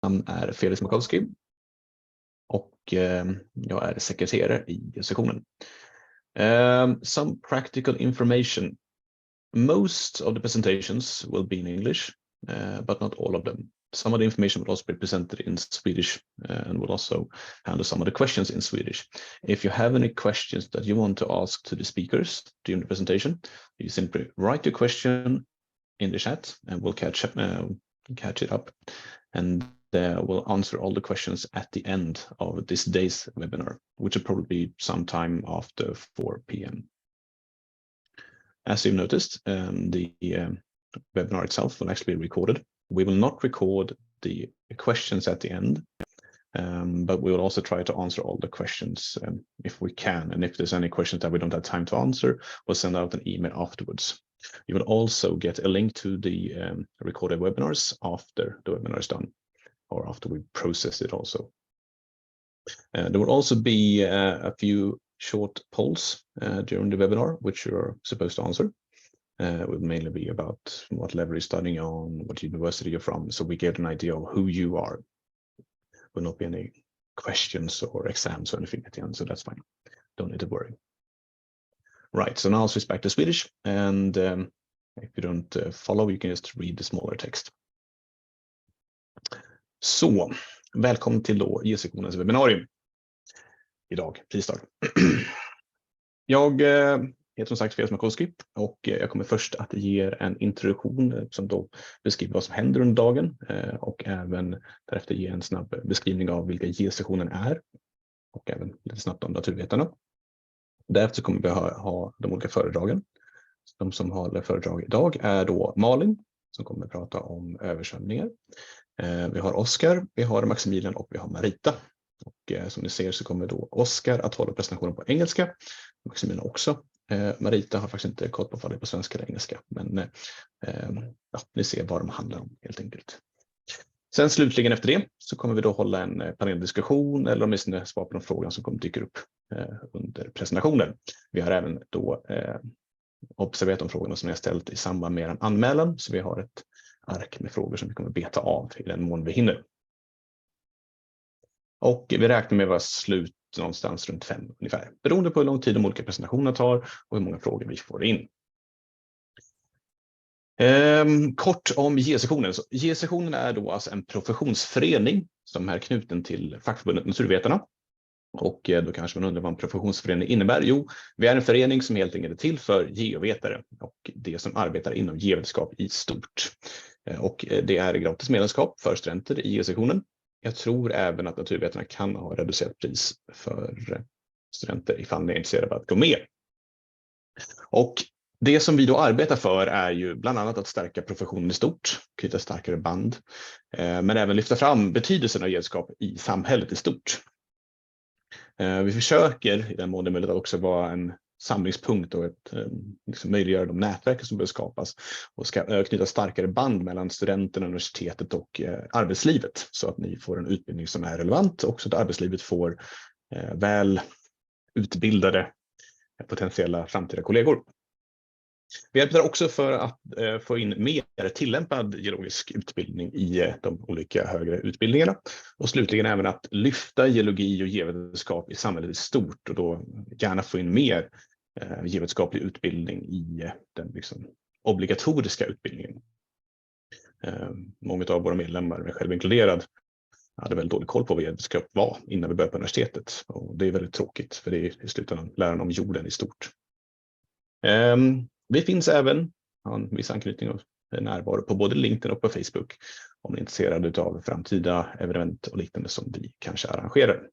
namn är Felix Makowski och jag är sekreterare i Geosektionen. Some practical information. Most of the presentations will be in English, but not all of them. Some of the information will also be presented in Swedish and will also handle some of the questions in Swedish. If you have any questions that you want to ask to the speakers during the presentation, you simply write your question in the chat and we'll catch it up, and we'll answer all the questions at the end of this day's webinar, which will probably be sometime after 4 p.m. As you've noticed, the webinar itself will actually be recorded. We will not record the questions at the end, but we will also try to answer all the questions if we can. And if there's any questions that we don't have time to answer, we'll send out an email afterwards. You will also get a link to the recorded webinars after the webinar is done, or after we process it also. There will also be a few short polls during the webinar, which you're supposed to answer. It will mainly be about what level you're studying on, what university you're from, so we get an idea of who you are. There will not be any questions or exams or anything at the end, so that's fine. Don't need to worry. Right, so now I'll switch back to Swedish, and if you don't follow, you can just read the smaller text. Så, välkommen till då Geosektionens webbinarium. Idag, tisdag. Jag heter som sagt Felix Makowski och jag kommer först att ge en introduktion som då beskriver vad som händer under dagen och även därefter ge en snabb beskrivning av vilka Geosektionen är och även lite snabbt om naturvetarna. Därefter kommer vi ha de olika föredragen. De som håller föredrag idag är då Malin som kommer att prata om översvämningar. Vi har Oskar, vi har Maximilian och vi har Marita. Och som ni ser så kommer då Oskar att hålla presentationen på engelska. Maximilian också. Marita har faktiskt inte koll på vad det är på svenska eller engelska. Men ja, ni ser vad de handlar om helt enkelt. Sen slutligen efter det så kommer vi då hålla en paneldiskussion eller åtminstone svar på de frågor som kommer dyka upp under presentationen. Vi har även då observerat de frågorna som jag ställt i samband med en anmälan. Så vi har ett ark med frågor som vi kommer beta av i den mån vi hinner. Och vi räknar med att vara slut någonstans runt 5 ungefär. Beroende på hur lång tid de olika presentationerna tar och hur många frågor vi får in. Kort om Geosektionen. Geosektionen är då alltså en professionsförening som är knuten till fackförbundet Naturvetarna. Och då kanske man undrar vad en professionsförening innebär. Jo, vi är en förening som helt enkelt är till för geovetare och det som arbetar inom geovetenskap i stort. Och det är gratis medlemskap för studenter i Geosektionen. Jag tror även att naturvetarna kan ha reducerat pris för studenter ifall ni är intresserade av att gå med. Och det som vi då arbetar för är ju bland annat att stärka professionen i stort, knyta starkare band, men även lyfta fram betydelsen av geovetenskap i samhället i stort. Vi försöker i den mån det är möjligt att också vara en samlingspunkt och liksom möjliggöra de nätverk som bör skapas och ska knyta starkare band mellan studenterna, universitetet och arbetslivet så att ni får en utbildning som är relevant och så att arbetslivet får väl utbildade potentiella framtida kollegor. Vi arbetar också för att få in mer tillämpad geologisk utbildning i de olika högre utbildningarna. Och slutligen även att lyfta geologi och geovetenskap i samhället i stort och då gärna få in mer geovetenskaplig utbildning i den liksom obligatoriska utbildningen. Många av våra medlemmar, mig själv inkluderad, hade väldigt dålig koll på vad geovetenskap var innan vi började på universitetet. Och det är väldigt tråkigt för det är i slutändan läran om jorden i stort. Vi finns även, har en viss anknytning och närvaro på både LinkedIn och på Facebook om ni är intresserade av framtida evenemang och liknande som vi kanske arrangerar.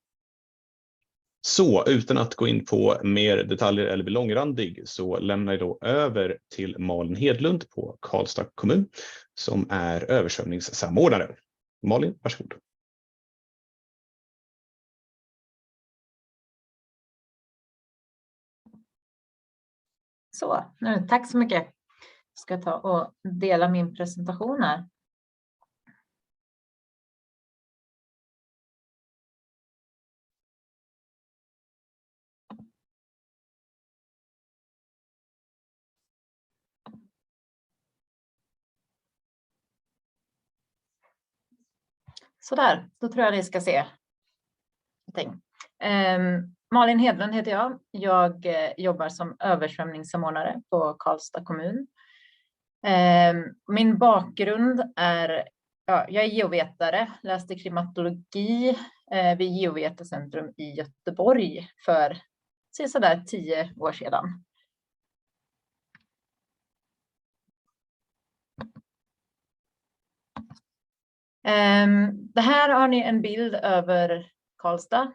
Så utan att gå in på mer detaljer eller bli långrandig så lämnar jag då över till Malin Hedlund på Karlstad kommun som är översvämningssamordnare. Malin, varsågod. Så, nu, tack så mycket. Jag ska ta och dela min presentation här. Sådär, då tror jag ni ska se. Malin Hedlund heter jag. Jag jobbar som översvämningssamordnare på Karlstad kommun. Min bakgrund är, jag är geovetare, läste klimatologi vid Geovetenskap i Göteborg för sådär 10 år sedan. Det här har ni en bild över Karlstad.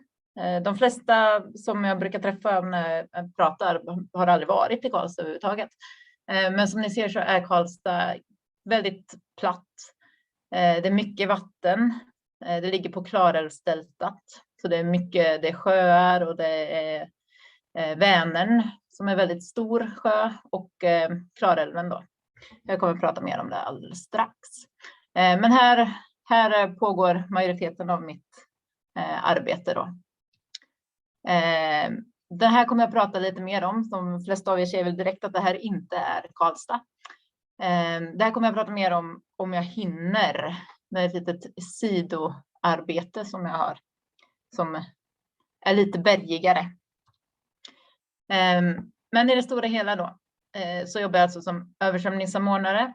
De flesta som jag brukar träffa när jag pratar har aldrig varit i Karlstad överhuvudtaget. Men som ni ser så är Karlstad väldigt platt. Det är mycket vatten. Det ligger på Klarälvsdeltat. Så det är mycket, det är sjöar och det är Vänern som är väldigt stor sjö och Klarälven då. Jag kommer att prata mer om det alldeles strax. Men här pågår majoriteten av mitt arbete då. Det här kommer jag prata lite mer om. De flesta av er ser väl direkt att det här inte är Karlstad. Det här kommer jag prata mer om jag hinner. Det är ett litet sidoarbete som jag har. Som är lite bergigare. Men i det stora hela då. Så jobbar jag alltså som översvämningssamordnare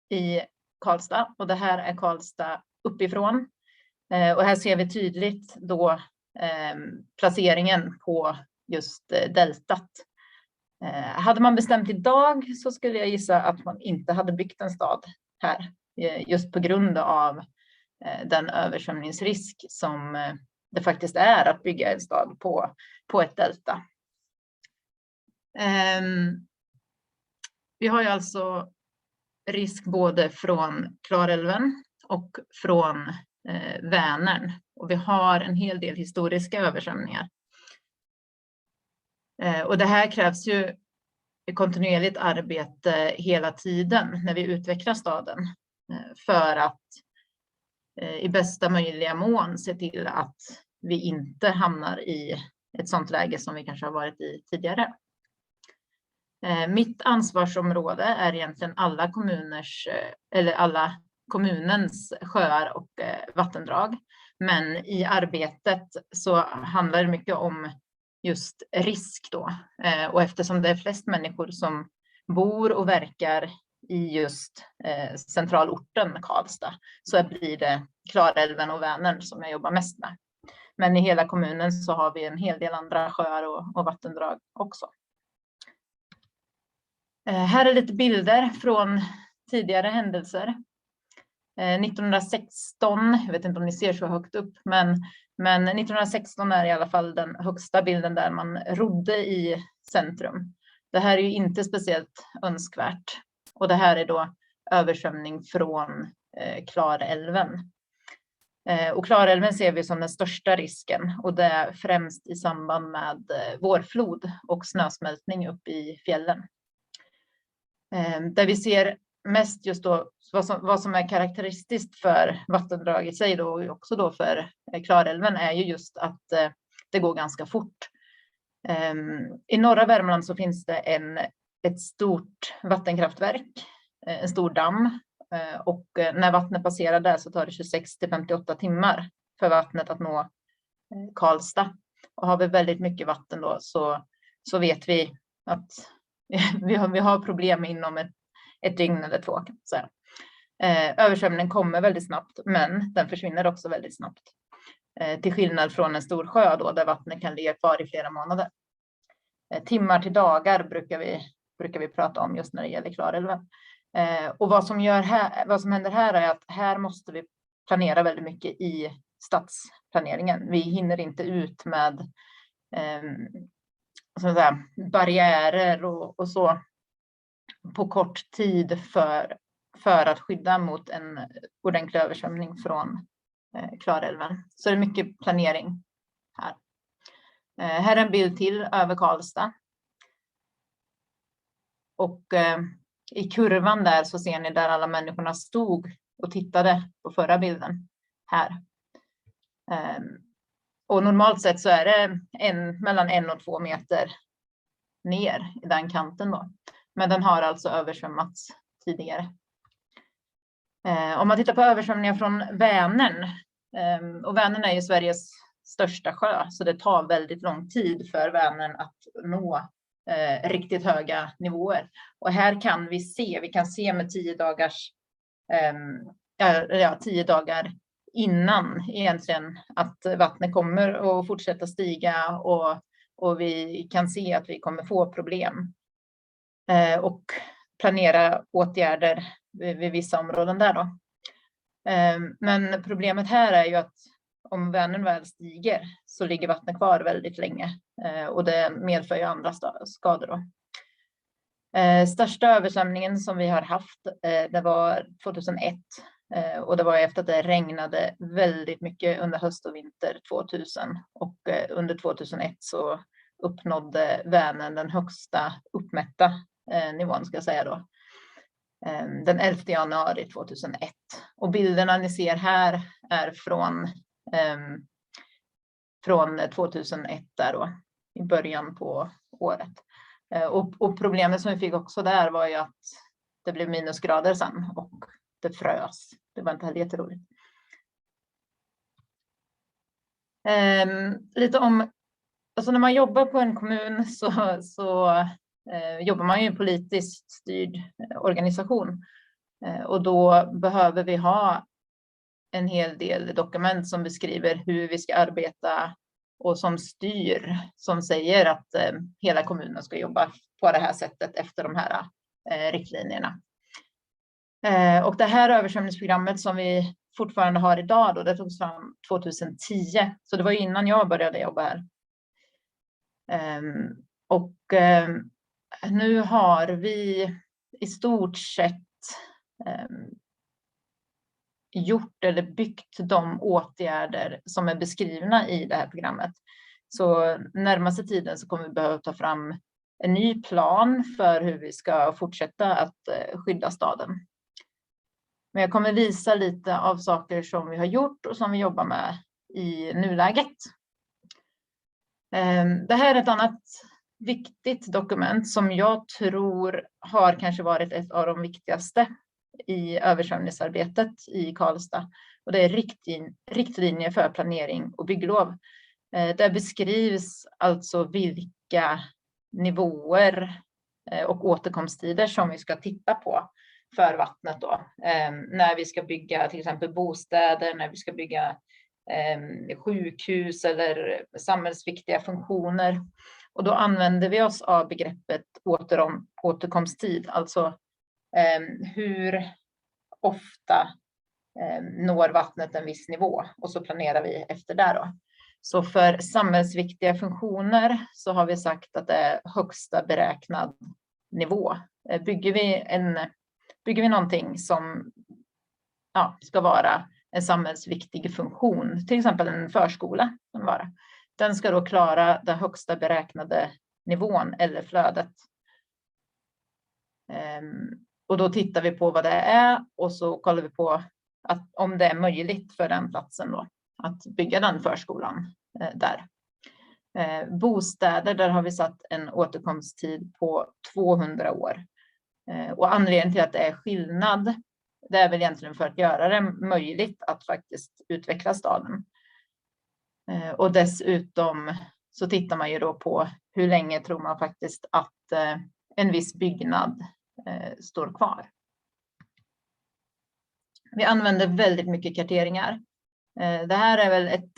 i Karlstad. Och det här är Karlstad uppifrån. Och här ser vi tydligt då placeringen på just deltat. Hade man bestämt idag så skulle jag gissa att man inte hade byggt en stad här. Just på grund av den översvämningsrisk som det faktiskt är att bygga en stad på ett delta. Vi har ju alltså risk både från Klarälven och från Vänern. Och vi har en hel del historiska översvämningar. Och det här krävs ju kontinuerligt arbete hela tiden när vi utvecklar staden. För att i bästa möjliga mån se till att vi inte hamnar i ett sådant läge som vi kanske har varit i tidigare. Mitt ansvarsområde är egentligen alla kommunens sjöar och vattendrag. Men i arbetet så handlar det mycket om just risk då. Och eftersom det är flest människor som bor och verkar i just centralorten Karlstad så blir det Klarälven och Vänern som jag jobbar mest med. Men i hela kommunen så har vi en hel del andra sjöar och vattendrag också. Här är lite bilder från tidigare händelser. 1916, jag vet inte om ni ser så högt upp, men 1916 är i alla fall den högsta bilden där man rodde i centrum. Det här är ju inte speciellt önskvärt. Och det här är då översvämning från Klarälven. Och Klarälven ser vi som den största risken. Och det är främst i samband med vårflod och snösmältning upp i fjällen. Där vi ser mest just då vad som är karaktäristiskt för vattendrag i sig då, och också då för Klarälven är ju just att det går ganska fort. I norra Värmland så finns det ett stort vattenkraftverk, en stor damm, och när vattnet passerar där så tar det 26 till 58 timmar för vattnet att nå Karlstad. Och har vi väldigt mycket vatten då så vet vi att vi har problem inom ett dygn eller 2. Så översvämningen kommer väldigt snabbt, men den försvinner också väldigt snabbt. Till skillnad från en stor sjö då, där vattnet kan ligga kvar i flera månader. Timmar till dagar brukar vi prata om just när det gäller Klarälven. Och vad som händer här är att här måste vi planera väldigt mycket i stadsplaneringen. Vi hinner inte ut med barriärer och så på kort tid för att skydda mot en ordentlig översvämning från Klarälven. Så det är mycket planering här. Här är en bild till över Karlstad. Och i kurvan där så ser ni där alla människorna stod och tittade på förra bilden här. Och normalt sett så är det mellan 1 och 2 meter ner i den kanten då. Men den har alltså översvämmats tidigare. Om man tittar på översvämningar från Vänern Och Vänern är ju Sveriges största sjö, så det tar väldigt lång tid för Vänern att nå riktigt höga nivåer. Och här kan vi se med 10 dagar innan egentligen att vattnet kommer att fortsätta stiga, och vi kan se att vi kommer få problem och planera åtgärder vid vissa områden där då. Men problemet här är ju att om Vänern väl stiger så ligger vattnet kvar väldigt länge, och det medför ju andra skador då. Största översvämningen som vi har haft, det var 2001, och det var efter att det regnade väldigt mycket under höst och vinter 2000, och under 2001 så uppnådde Vänern den högsta uppmätta nivån, ska jag säga då, den 11 januari 2001. Och bilderna ni ser här är från 2001 där då, i början på året. Och problemet som vi fick också där var ju att det blev minusgrader sen och det frös. Det var inte heller jätteroligt. Lite om, alltså när man jobbar på en kommun så jobbar man ju i en politiskt styrd organisation. Och då behöver vi ha en hel del dokument som beskriver hur vi ska arbeta och som styr, som säger att hela kommunen ska jobba på det här sättet efter de här riktlinjerna. Och det här översvämningsprogrammet som vi fortfarande har idag då, det togs fram 2010. Så det var innan jag började jobba här. Och nu har vi i stort sett gjort eller byggt de åtgärder som är beskrivna i det här programmet. Så närmaste tiden så kommer vi behöva ta fram en ny plan för hur vi ska fortsätta att skydda staden. Men jag kommer visa lite av saker som vi har gjort och som vi jobbar med i nuläget. Det här är ett annat viktigt dokument som jag tror har kanske varit ett av de viktigaste i översvämningsarbetet i Karlstad. Och det är riktlinjer för planering och bygglov. Där beskrivs alltså vilka nivåer och återkomsttider som vi ska titta på för vattnet då. När vi ska bygga till exempel bostäder, när vi ska bygga sjukhus eller samhällsviktiga funktioner. Och då använder vi oss av begreppet återkomsttid, alltså hur ofta når vattnet en viss nivå, och så planerar vi efter det då. Så för samhällsviktiga funktioner så har vi sagt att det är högsta beräknad nivå. Bygger vi någonting som ska vara en samhällsviktig funktion, till exempel en förskola, den ska då klara den högsta beräknade nivån eller flödet. Och då tittar vi på vad det är, och så kollar vi på om det är möjligt för den platsen då att bygga den förskolan där. Bostäder, där har vi satt en återkomsttid på 200 år. Och anledningen till att det är skillnad, det är väl egentligen för att göra det möjligt att faktiskt utveckla staden. Och dessutom så tittar man ju då på hur länge tror man faktiskt att en viss byggnad står kvar. Vi använder väldigt mycket karteringar. Det här är väl ett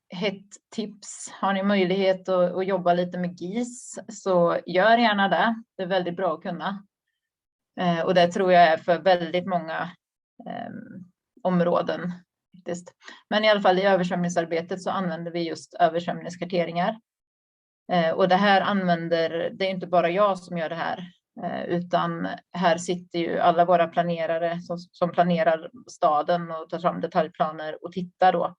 hett tips. Har ni möjlighet att jobba lite med GIS, så gör gärna det. Det är väldigt bra att kunna. Och det tror jag är för väldigt många områden. Men i alla fall i översvämningsarbetet så använder vi just översvämningskarteringar. Och det är inte bara jag som gör det här, utan här sitter ju alla våra planerare som planerar staden och tar fram detaljplaner och tittar då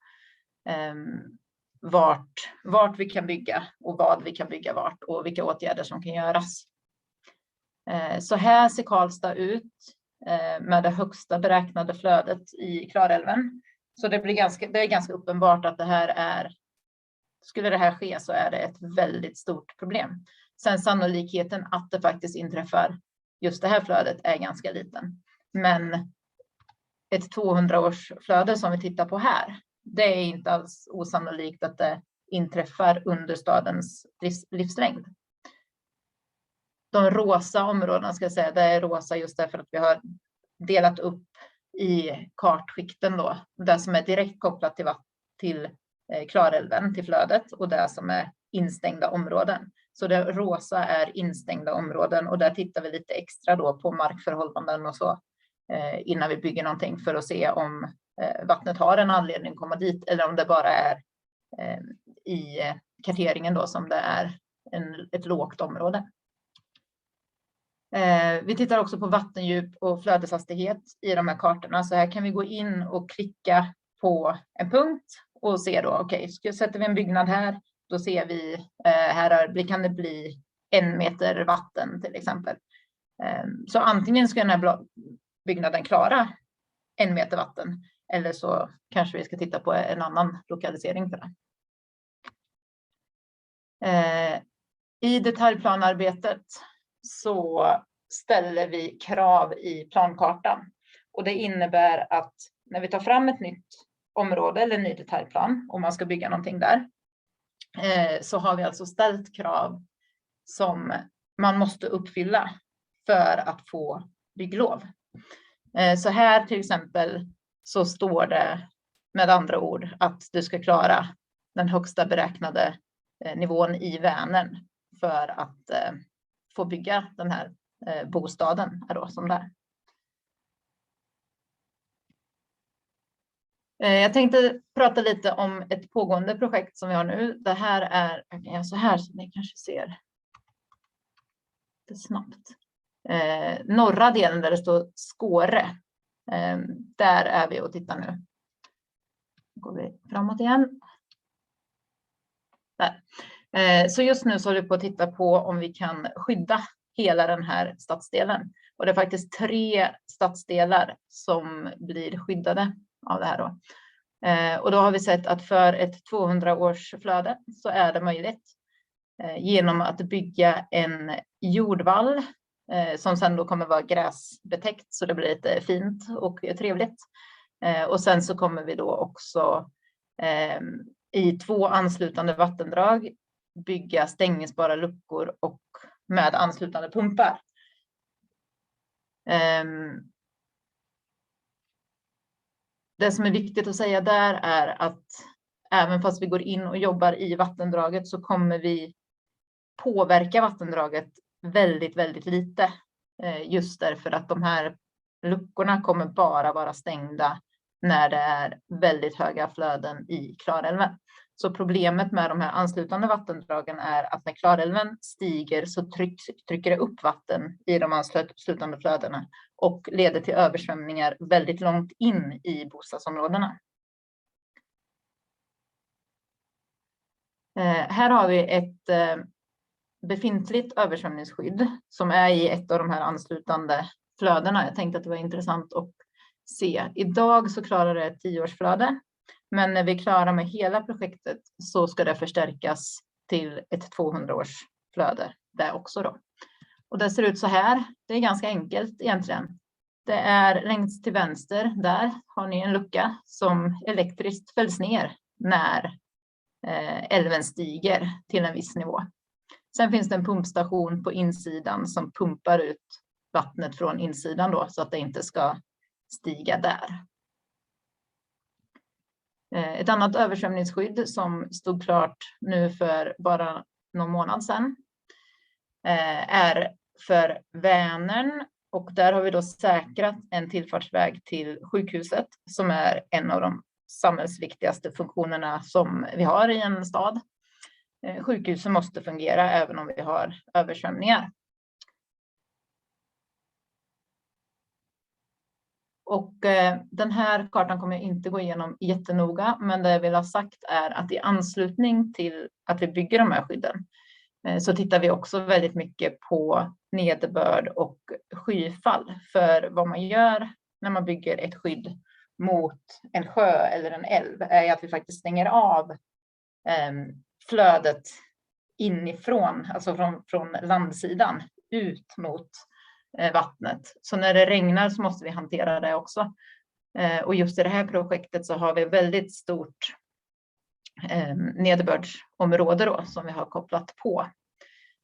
vart vi kan bygga och vad vi kan bygga vart och vilka åtgärder som kan göras. Så här ser Karlstad ut med det högsta beräknade flödet i Klarälven. Så det är ganska uppenbart att skulle det här ske så är det ett väldigt stort problem. Sen sannolikheten att det faktiskt inträffar just det här flödet är ganska liten. Men ett 200-årsflöde som vi tittar på här, det är inte alls osannolikt att det inträffar under stadens livslängd. De rosa områdena, ska jag säga, det är rosa just därför att vi har delat upp i kartskikten då. Det som är direkt kopplat till Klarälven, till flödet, och det som är instängda områden. Så det rosa är instängda områden, och där tittar vi lite extra då på markförhållanden och så innan vi bygger någonting för att se om vattnet har en anledning att komma dit eller om det bara är i karteringen då som det är ett lågt område. Vi tittar också på vattendjup och flödeshastighet i de här kartorna. Så här kan vi gå in och klicka på en punkt och se då, okej, sätter vi en byggnad här, då ser vi kan det bli 1 meter vatten till exempel. Så antingen ska den här byggnaden klara 1 meter vatten, eller så kanske vi ska titta på en annan lokalisering för det. I detaljplanarbetet så ställer vi krav i plankartan, och det innebär att när vi tar fram ett nytt område eller en ny detaljplan och man ska bygga någonting där, så har vi alltså ställt krav som man måste uppfylla för att få bygglov. Så här till exempel så står det med andra ord att du ska klara den högsta beräknade nivån i Vänern för att få bygga den här bostaden här då, som där. Jag tänkte prata lite om ett pågående projekt som vi har nu. Det här är så här som ni kanske ser det snabbt. Norra delen där det står Skåre. Där är vi och tittar nu. Går vi framåt igen. Där. Så just nu så håller vi på att titta på om vi kan skydda hela den här stadsdelen. Och det är faktiskt 3 stadsdelar som blir skyddade av det här då. Och då har vi sett att för ett 200-årsflöde så är det möjligt genom att bygga en jordvall som sen då kommer vara gräsbetäckt så det blir lite fint och trevligt. Och sen så kommer vi då också i 2 anslutande vattendrag bygga stängningsbara luckor och med anslutande pumpar. Det som är viktigt att säga där är att även fast vi går in och jobbar i vattendraget så kommer vi påverka vattendraget väldigt, väldigt lite. Just därför att de här luckorna kommer bara vara stängda när det är väldigt höga flöden i Klarälven. Så problemet med de här anslutande vattendragen är att när Klarälven stiger så trycker det upp vatten i de anslutande flödena och leder till översvämningar väldigt långt in i bostadsområdena. Här har vi ett befintligt översvämningsskydd som är i ett av de här anslutande flödena. Jag tänkte att det var intressant att se. Idag så klarar det ett 10-årsflöde. Men när vi är klara med hela projektet så ska det förstärkas till ett 200-årsflöde där också då. Och det ser ut så här. Det är ganska enkelt egentligen. Det är längst till vänster. Där har ni en lucka som elektriskt fälls ner när älven stiger till en viss nivå. Sen finns det en pumpstation på insidan som pumpar ut vattnet från insidan då så att det inte ska stiga där. Ett annat översvämningsskydd som stod klart nu för bara någon månad sedan är för Vänern, och där har vi då säkrat en tillfartsväg till sjukhuset som är en av de samhällsviktigaste funktionerna som vi har i en stad. Sjukhusen måste fungera även om vi har översvämningar. Och den här kartan kommer jag inte gå igenom jättenoga, men det jag vill ha sagt är att i anslutning till att vi bygger de här skydden så tittar vi också väldigt mycket på nederbörd och skyfall. För vad man gör när man bygger ett skydd mot en sjö eller en älv är att vi faktiskt stänger av flödet inifrån, alltså från landsidan ut mot vattnet. Så när det regnar så måste vi hantera det också. Och just i det här projektet så har vi väldigt stort nederbördsområde då, som vi har kopplat på.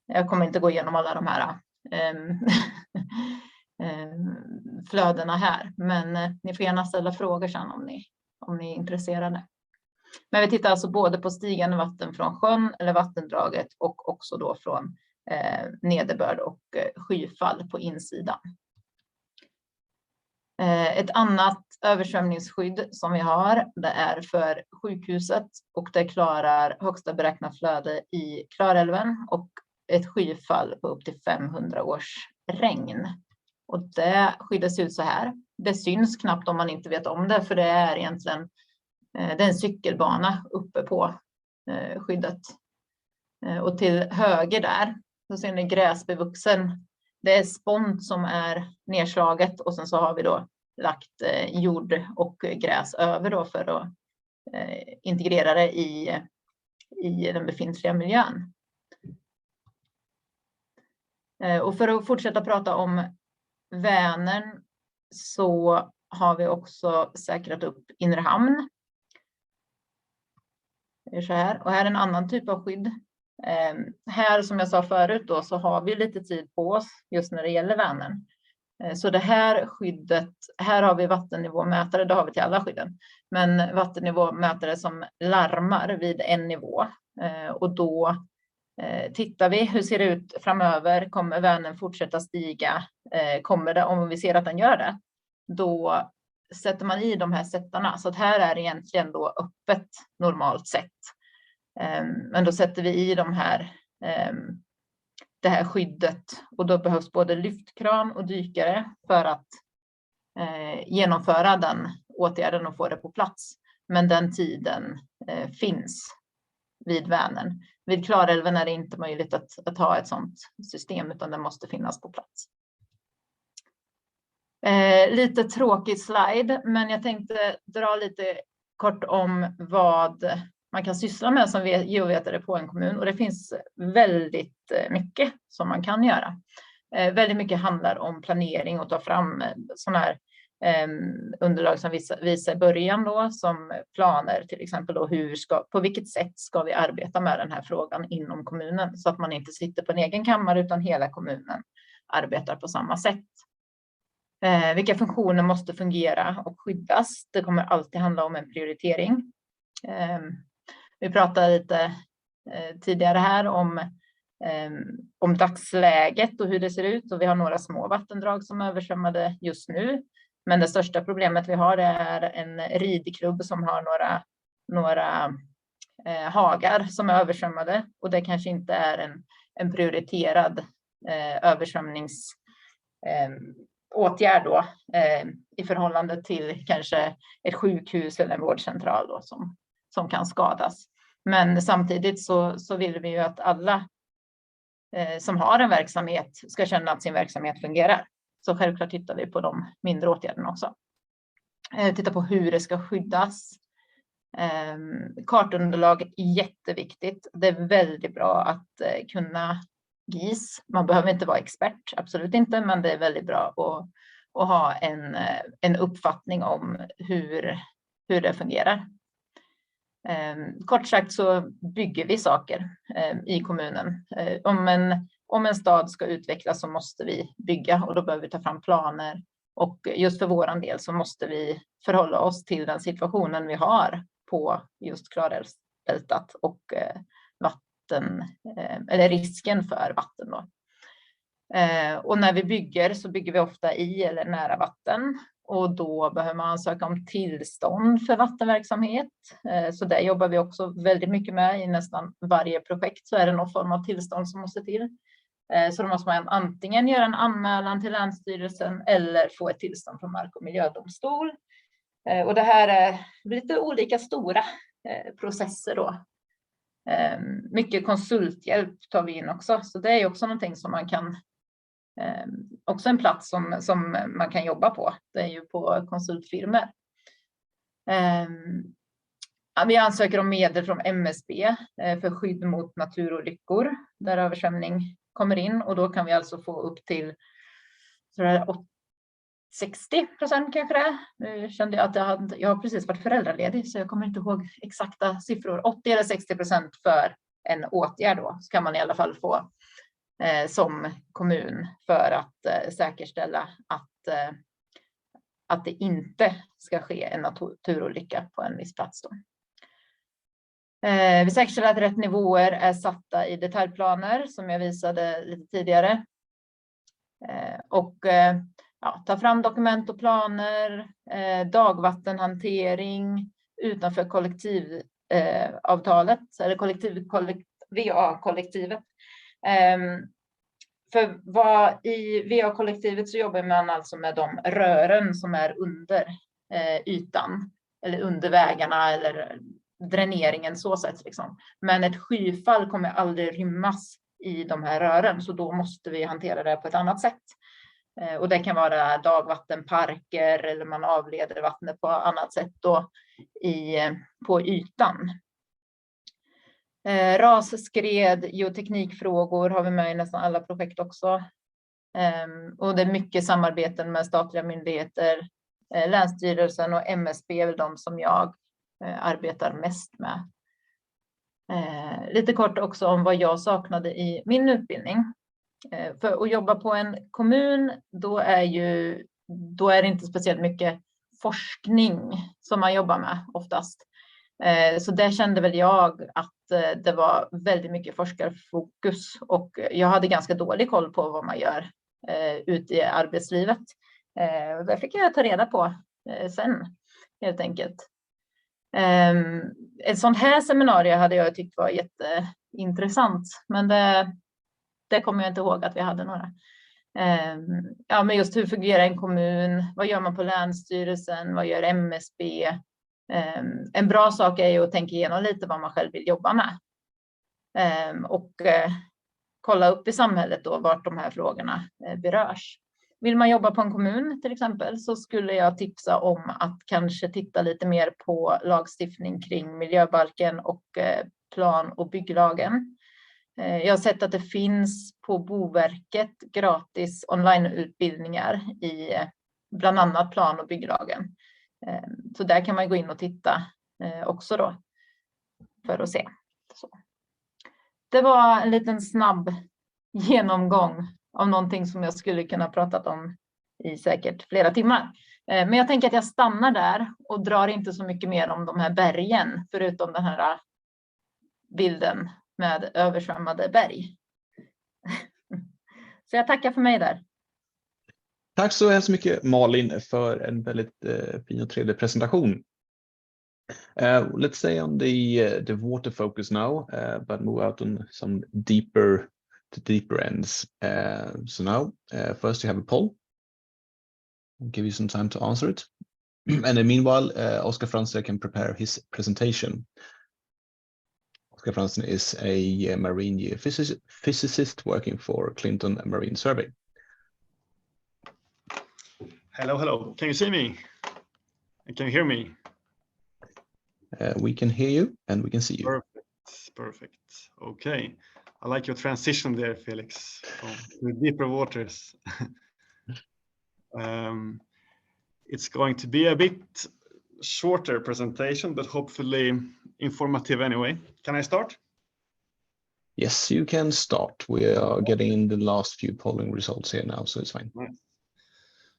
Jag kommer inte gå igenom alla de här flödena här, men ni får gärna ställa frågor sen om ni är intresserade. Men vi tittar alltså både på stigande vatten från sjön eller vattendraget och också då från nederbörd och skyfall på insidan. Ett annat översvämningsskydd som vi har, det är för sjukhuset och det klarar högsta beräknat flöde i Klarälven och ett skyfall på upp till 500 års regn. Och det skyddet ser ut så här. Det syns knappt om man inte vet om det, för det är egentligen en cykelbana uppe på skyddet. Och till höger där så ser ni gräsbevuxen. Det är spont som är nedslaget och sen så har vi då lagt jord och gräs över då för att integrera det i den befintliga miljön. Och för att fortsätta prata om Vänern så har vi också säkrat upp inre hamn. Det är så här. Och här är en annan typ av skydd. Här som jag sa förut då så har vi lite tid på oss just när det gäller Vänern. Så det här skyddet, här har vi vattennivåmätare, det har vi till alla skydden. Men vattennivåmätare som larmar vid en nivå. Och då tittar vi, hur ser det ut framöver? Kommer Vänern fortsätta stiga? Kommer det, om vi ser att den gör det, då sätter man i de här sättarna. Så att här är egentligen då öppet normalt sett. Men då sätter vi i det här skyddet och då behövs både lyftkran och dykare för att genomföra den åtgärden och få det på plats. Men den tiden finns vid Vänern. Vid Klarälven är det inte möjligt att ha ett sådant system utan det måste finnas på plats. Lite tråkig slide, men jag tänkte dra lite kort om vad man kan syssla med som geovetare på en kommun. Och det finns väldigt mycket som man kan göra. Väldigt mycket handlar om planering och ta fram sådana här underlag som visar i början då, som planer till exempel då, på vilket sätt ska vi arbeta med den här frågan inom kommunen så att man inte sitter på en egen kammare utan hela kommunen arbetar på samma sätt. Vilka funktioner måste fungera och skyddas? Det kommer alltid handla om en prioritering. Vi pratade lite tidigare här om dagsläget och hur det ser ut. Och vi har några små vattendrag som är översvämmade just nu. Men det största problemet vi har är en ridklubb som har några hagar som är översvämmade. Och det kanske inte är en prioriterad översvämningsåtgärd då, i förhållande till kanske ett sjukhus eller en vårdcentral då, som kan skadas. Men samtidigt så vill vi ju att alla som har en verksamhet ska känna att sin verksamhet fungerar. Så självklart tittar vi på de mindre åtgärderna också. Titta på hur det ska skyddas. Kartunderlag är jätteviktigt. Det är väldigt bra att kunna GIS. Man behöver inte vara expert, absolut inte, men det är väldigt bra att ha en uppfattning om hur det fungerar. Kort sagt så bygger vi saker i kommunen. Om en stad ska utvecklas så måste vi bygga och då behöver vi ta fram planer. Och just för våran del så måste vi förhålla oss till den situationen vi har på just Klarälvsdeltat och vatten, eller risken för vatten då. Och när vi bygger så bygger vi ofta i eller nära vatten. Och då behöver man ansöka om tillstånd för vattenverksamhet. Så där jobbar vi också väldigt mycket med. I nästan varje projekt så är det någon form av tillstånd som måste till. Så då måste man antingen göra en anmälan till Länsstyrelsen eller få ett tillstånd från Mark- och miljödomstol. Och det här är lite olika stora processer då. Mycket konsulthjälp tar vi in också. Så det är också någonting som man kan... Också en plats som man kan jobba på. Det är ju på konsultfirmor. Vi ansöker om medel från MSB för skydd mot naturolyckor där översvämning kommer in. Och då kan vi alltså få upp till 60% kanske det. Nu kände jag att jag har precis varit föräldraledig så jag kommer inte ihåg exakta siffror. 80 eller 60% för en åtgärd då, så kan man i alla fall få som kommun för att säkerställa att det inte ska ske en naturolycka på en viss plats då. Vi säkerställer att rätt nivåer är satta i detaljplaner som jag visade lite tidigare. Och ta fram dokument och planer, dagvattenhantering utanför kollektivavtalet eller VA-kollektivet. För i VA-kollektivet så jobbar man alltså med de rören som är under ytan eller under vägarna eller dräneringen så sätt liksom. Men ett skyfall kommer aldrig rymmas i de här rören så då måste vi hantera det på ett annat sätt. Och det kan vara dagvattenparker eller man avleder vattnet på annat sätt då på ytan. Rasskred, geoteknikfrågor har vi med i nästan alla projekt också. Och det är mycket samarbeten med statliga myndigheter. Länsstyrelsen och MSB är väl de som jag arbetar mest med. Lite kort också om vad jag saknade i min utbildning. För att jobba på en kommun, då är det inte speciellt mycket forskning som man jobbar med oftast. Så där kände väl jag att det var väldigt mycket forskarfokus och jag hade ganska dålig koll på vad man gör ute i arbetslivet. Det fick jag ta reda på sen helt enkelt. Ett sånt här seminarium hade jag tyckt var jätteintressant, men det kommer jag inte ihåg att vi hade några. Men just hur fungerar en kommun? Vad gör man på länsstyrelsen? Vad gör MSB? En bra sak är ju att tänka igenom lite vad man själv vill jobba med. Och kolla upp i samhället då vart de här frågorna berörs. Vill man jobba på en kommun till exempel så skulle jag tipsa om att kanske titta lite mer på lagstiftning kring miljöbalken och plan- och bygglagen. Jag har sett att det finns på Boverket gratis onlineutbildningar i bland annat plan- och bygglagen. Så där kan man gå in och titta också då för att se. Så. Det var en liten snabb genomgång av någonting som jag skulle kunna prata om i säkert flera timmar. Men jag tänker att jag stannar där och drar inte så mycket mer om de här bergen förutom den här bilden med översvämmade berg. Så jag tackar för mig där. Tack så hemskt mycket Malin för en väldigt fin och trevlig presentation. Let's stay on the water focus now, but move out on some deeper ends. So now, first you have a poll. I'll give you some time to answer it. And then meanwhile, Oscar Franzen can prepare his presentation. Oscar Franzen is a marine geophysicist working for Clinton Marine Survey. Hello. Can you see me? And can you hear me? We can hear you and we can see you. Perfect. Okay. I like your transition there, Felix, from the deeper waters. It's going to be a bit shorter presentation, but hopefully informative anyway. Can I start? Yes, you can start. We are getting the last few polling results here now, so it's fine. Nice.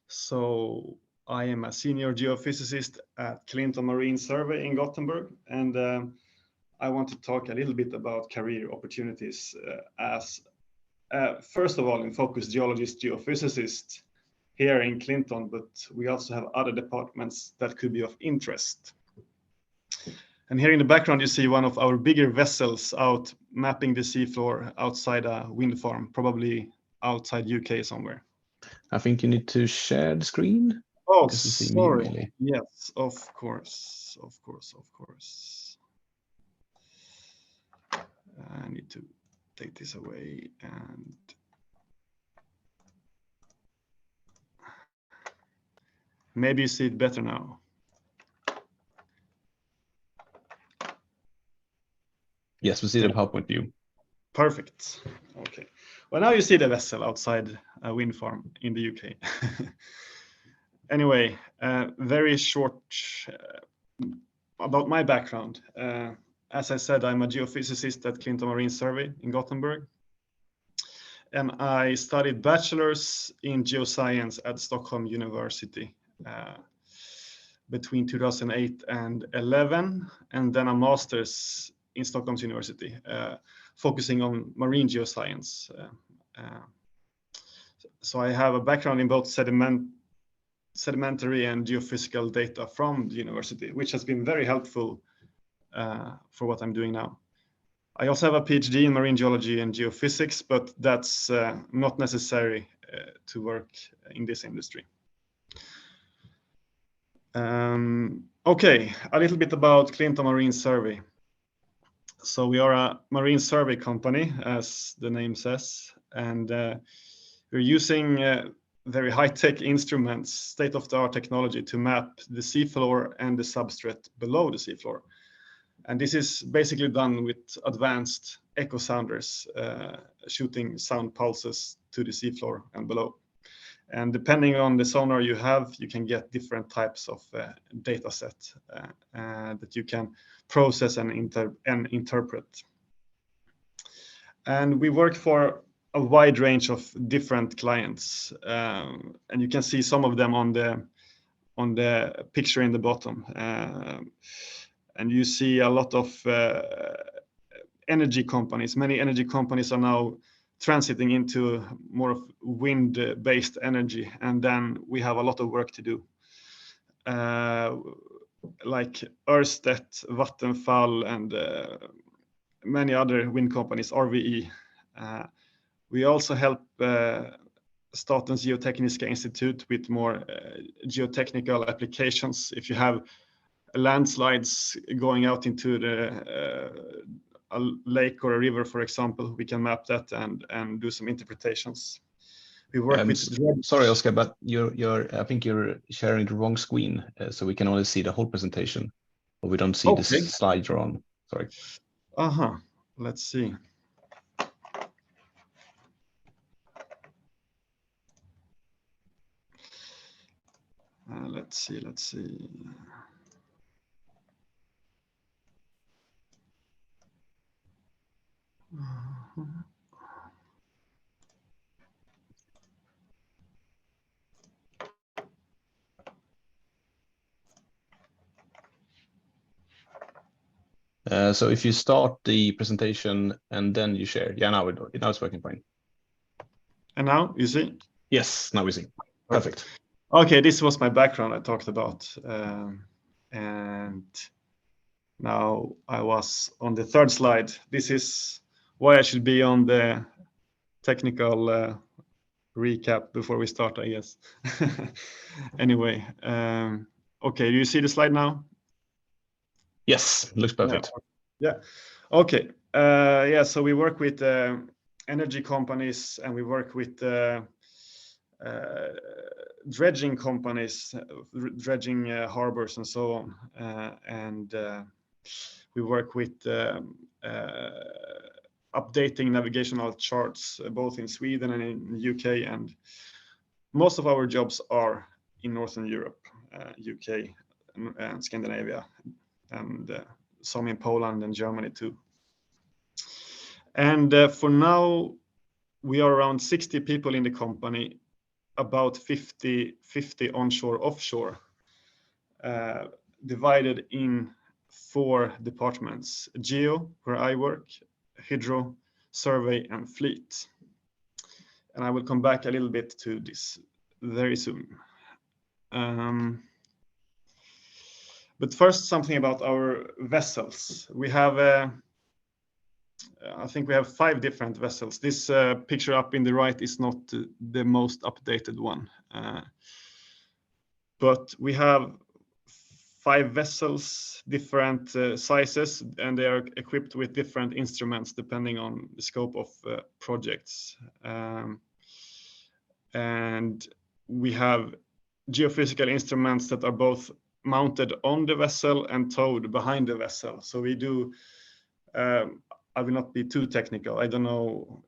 So I am a senior geophysicist at Clinton Marine Survey in Gothenburg, and I want to talk a little bit about career opportunities as first of all in focus geologist geophysicist here in Clinton, but we also have other departments that could be of interest. And here in the background you see one of our bigger vessels out mapping the seafloor outside a wind farm, probably outside UK somewhere. I think you need to share the screen. Oh, sorry. Yes, of course. I need to take this away and maybe you see it better now. Yes, we see the PowerPoint view. Perfect. Okay. Well, now you see the vessel outside a wind farm in the UK. Anyway, very short about my background. As I said, I'm a geophysicist at Clinton Marine Survey in Gothenburg. And I studied bachelor's in geoscience at Stockholm University between 2008 and 11, and then a master's in Stockholm University, focusing on marine geoscience. So I have a background in both sedimentary and geophysical data from the university, which has been very helpful for what I'm doing now. I also have a PhD in marine geology and geophysics, but that's not necessary to work in this industry. Okay, a little bit about Clinton Marine Survey. So we are a marine survey company, as the name says, and we're using very high-tech instruments, state-of-the-art technology to map the seafloor and the substrate below the seafloor. And this is basically done with advanced echo sounders, shooting sound pulses to the seafloor and below. And depending on the sonar you have, you can get different types of data set that you can process and interpret. And we work for a wide range of different clients, and you can see some of them on the picture in the bottom. And you see a lot of energy companies. Many energy companies are now transiting into more of wind-based energy, and then we have a lot of work to do. Like Ørsted, Vattenfall, and many other wind companies, RWE. We also help Statens Geotekniska Institute with more geotechnical applications. If you have landslides going out into a lake or a river, for example, we can map that and do some interpretations. We work with. Sorry, Oscar, but I think you're sharing the wrong screen, so we can only see the whole presentation, but we don't see the slide you're on. Sorry. Let's see. Let's see. So if you start the presentation and then you share, now it's working fine. And now you see? Yes, now we see. Perfect. Okay, this was my background I talked about, and now I was on the third slide. This is why I should be on the technical recap before we start, I guess. Anyway, okay, do you see the slide now? Yes, looks perfect. Yeah. Okay. Yeah, so we work with energy companies, and we work with dredging companies, dredging harbors and so on. And we work with updating navigational charts, both in Sweden and in the UK. And most of our jobs are in Northern Europe, UK and Scandinavia, and some in Poland and Germany too. And for now, we are around 60 people in the company, about 50 onshore, offshore, divided in 4 departments: Geo, where I work, Hydro, Survey, and Fleet. And I will come back a little bit to this very soon. But first, something about our vessels. We have, I think we have 5 different vessels. This picture up in the right is not the most updated one. But we have 5 vessels, different sizes, and they are equipped with different instruments depending on the scope of projects. And we have geophysical instruments that are both mounted on the vessel and towed behind the vessel. So we do, I will not be too technical. I don't know,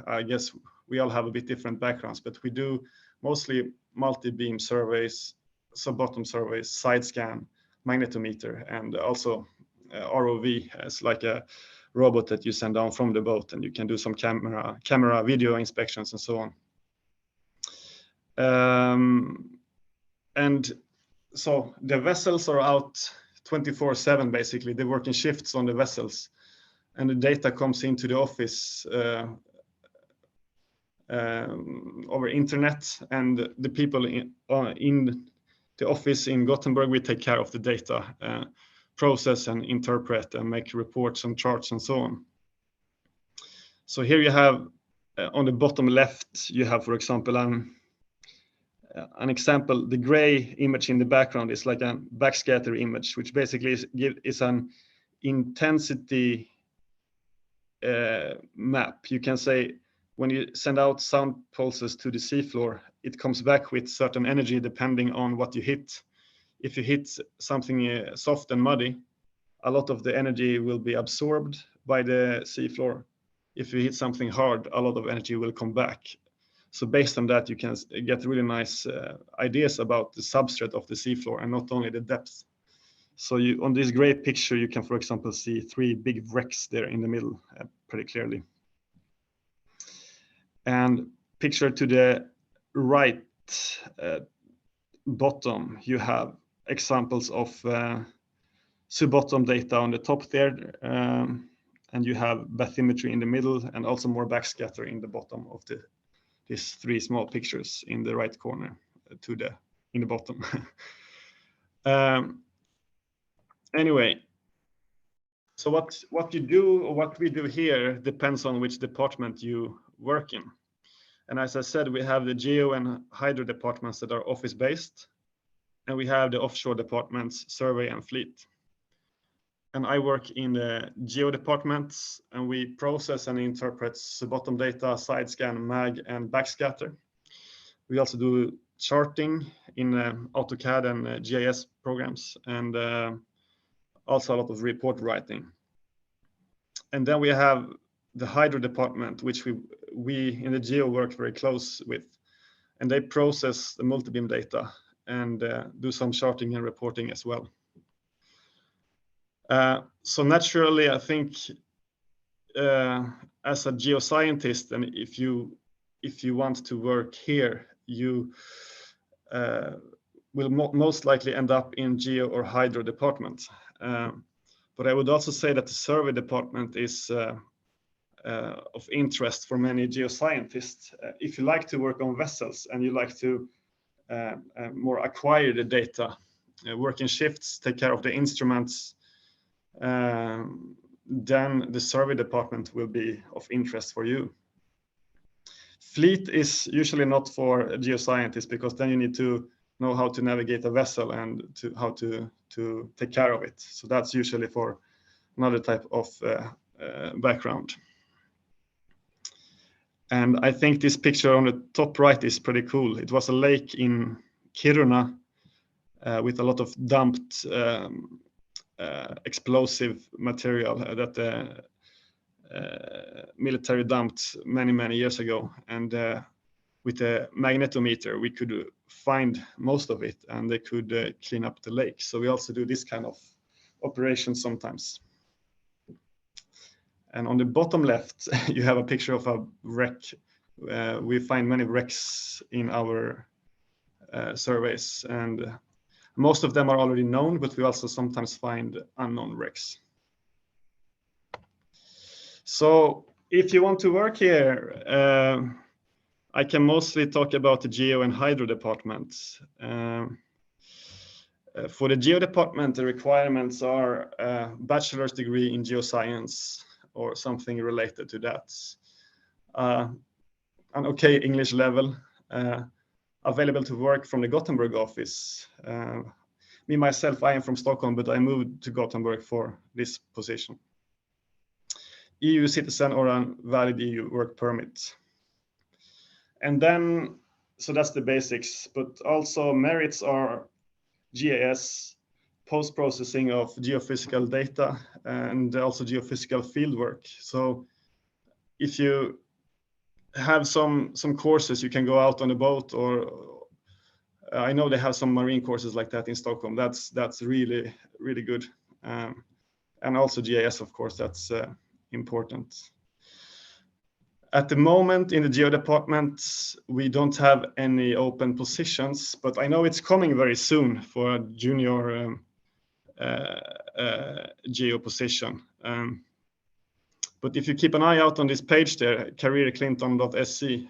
I guess we all have a bit different backgrounds, but we do mostly multi-beam surveys, sub-bottom surveys, side scan, magnetometer, and also ROV as like a robot that you send down from the boat, and you can do some camera video inspections and so on. And so the vessels are out 24/7 basically. They work in shifts on the vessels, and the data comes into the office over internet, and the people in the office in Gothenburg, we take care of the data, process and interpret and make reports and charts and so on. So here you have on the bottom left, you have, for example, an example. The gray image in the background is like a backscatter image, which basically is an intensity map. You can say when you send out sound pulses to the seafloor, it comes back with certain energy depending on what you hit. If you hit something soft and muddy, a lot of the energy will be absorbed by the seafloor. If you hit something hard, a lot of energy will come back. So based on that, you can get really nice ideas about the substrate of the seafloor and not only the depth. So on this gray picture, you can, for example, see 3 big wrecks there in the middle pretty clearly. And picture to the right bottom, you have examples of sub-bottom data on the top there, and you have bathymetry in the middle, and also more backscatter in the bottom of these 3 small pictures in the right corner in the bottom. Anyway, so what you do or what we do here depends on which department you work in. And as I said, we have the geo and hydro departments that are office-based, and we have the offshore departments, survey and fleet. And I work in the geo departments, and we process and interpret sub-bottom data, side scan, mag, and backscatter. We also do charting in AutoCAD and GIS programs, and also a lot of report writing. And then we have the hydro department, which we in the geo work very close with, and they process the multi-beam data and do some charting and reporting as well. So naturally, I think as a geoscientist, and if you want to work here, you will most likely end up in geo or hydro department. But I would also say that the survey department is of interest for many geoscientists. If you like to work on vessels and you like to more acquire the data, work in shifts, take care of the instruments, then the survey department will be of interest for you. Fleet is usually not for geoscientists, because then you need to know how to navigate a vessel and how to take care of it. So that's usually for another type of background. And I think this picture on the top right is pretty cool. It was a lake in Kiruna with a lot of dumped explosive material that the military dumped many years ago. And with a magnetometer, we could find most of it, and they could clean up the lake. So we also do this kind of operation sometimes. And on the bottom left, you have a picture of a wreck. We find many wrecks in our surveys, and most of them are already known, but we also sometimes find unknown wrecks. So if you want to work here, I can mostly talk about the geo and hydro departments. For the geo department, the requirements are a bachelor's degree in geoscience or something related to that. An okay English level, available to work from the Gothenburg office. Me, myself, I am from Stockholm, but I moved to Gothenburg for this position. EU citizen or a valid EU work permit. And then, so that's the basics, but also merits are GIS, post-processing of geophysical data, and also geophysical fieldwork. So if you have some courses, you can go out on a boat or I know they have some marine courses like that in Stockholm. That's really, really good. And also GIS, of course, that's important. At the moment in the Geo department, we don't have any open positions, but I know it's coming very soon for a junior Geo position. But if you keep an eye out on this page there, careerclinton.se,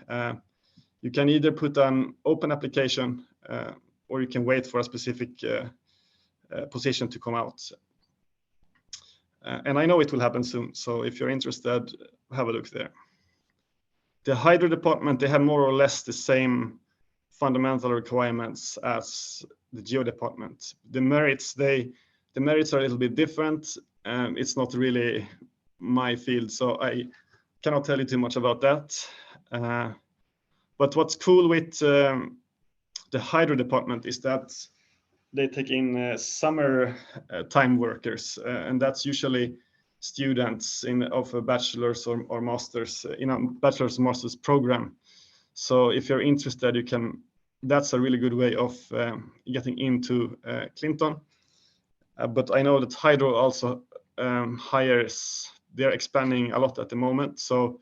you can either put an open application or you can wait for a specific position to come out. And I know it will happen soon. So if you're interested, have a look there. The Hydro department, they have more or less the same fundamental requirements as the Geo department. The merits are a little bit different. It's not really my field, so I cannot tell you too much about that. But what's cool with the Hydro department is that they take in summer time workers, and that's usually students of a bachelor's or master's in a bachelor's master's program. So if you're interested, that's a really good way of getting into Clinton. But I know that Hydro also hires, they're expanding a lot at the moment. So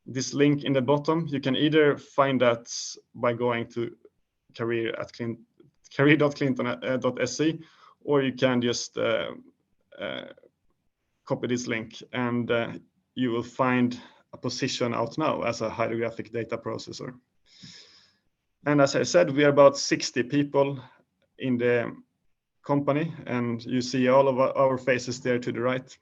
this link in the bottom, you can either find that by going to career.clinton.se, or you can just copy this link and you will find a position out now as a hydrographic data processor. And as I said, we are about 60 people in the company, and you see all of our faces there to the right.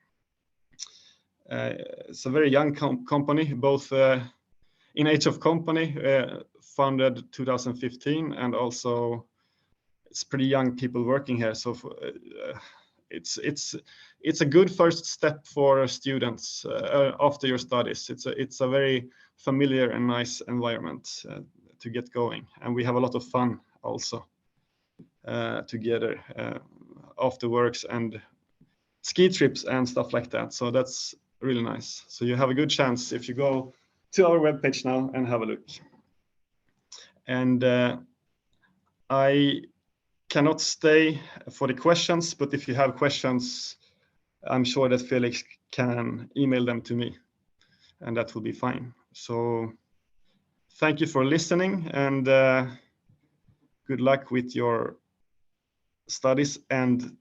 It's a very young company, both in age of company, founded 2015, and also it's pretty young people working here. So it's a good first step for students after your studies. It's a very familiar and nice environment to get going, and we have a lot of fun also together after works and ski trips and stuff like that. So that's really nice. So you have a good chance if you go to our webpage now and have a look. And I cannot stay for the questions, but if you have questions, I'm sure that Felix can email them to me, and that will be fine. So thank you for listening, and good luck with your studies and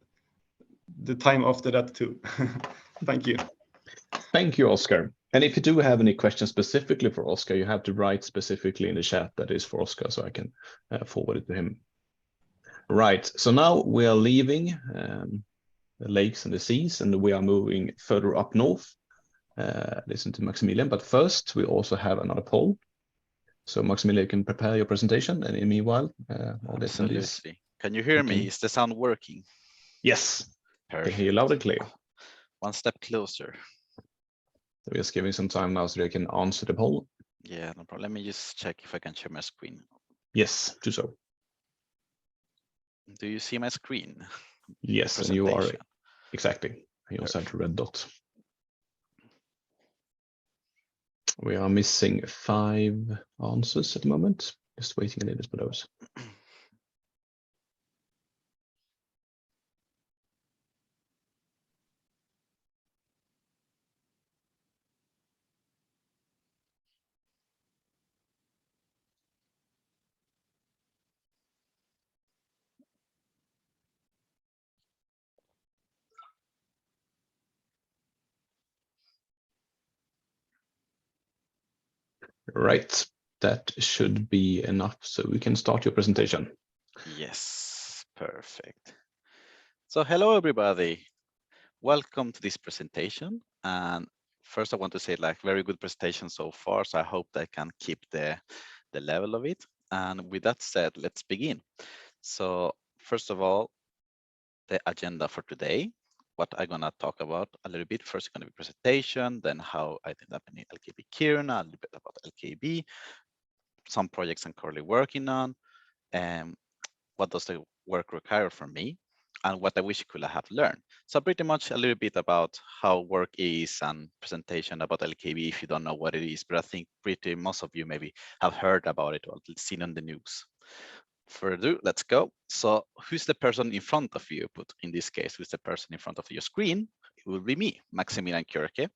the time after that too. Thank you. Thank you, Oscar. And if you do have any questions specifically for Oscar, you have to write specifically in the chat that is for Oscar, so I can forward it to him. Right, so now we are leaving the lakes and the seas, and we are moving further up north. Listen to Maximilian, but first we also have another poll. So Maximilian, you can prepare your presentation, and in the meanwhile, absolutely. Can you hear me? Is the sound working? Yes, perfect. I can hear you loud and clear. One step closer. So we're just giving some time now so they can answer the poll. Yeah, no problem. Let me just check if I can share my screen. Yes, do so. Do you see my screen? Yes, and you are exactly. You also have the red dot. We are missing 5 answers at the moment. Just waiting a little bit for those. Right, that should be enough, so we can start your presentation. Yes, perfect. So hello everybody, welcome to this presentation. And first I want to say very good presentation so far, so I hope that I can keep the level of it. And with that said, let's begin. So first of all, the agenda for today, what I'm gonna talk about a little bit. First, gonna be presentation, then how I ended up in LKB Kiruna, a little bit about LKB, some projects I'm currently working on, and what does the work require from me, and what I wish I could have learned. So pretty much a little bit about how work is and presentation about LKB if you don't know what it is, but I think pretty most of you maybe have heard about it or seen on the news. further ado, let's go. So who's the person in front of you? But in this case, who's the person in front of your screen? It will be me, Maximilian Kürke.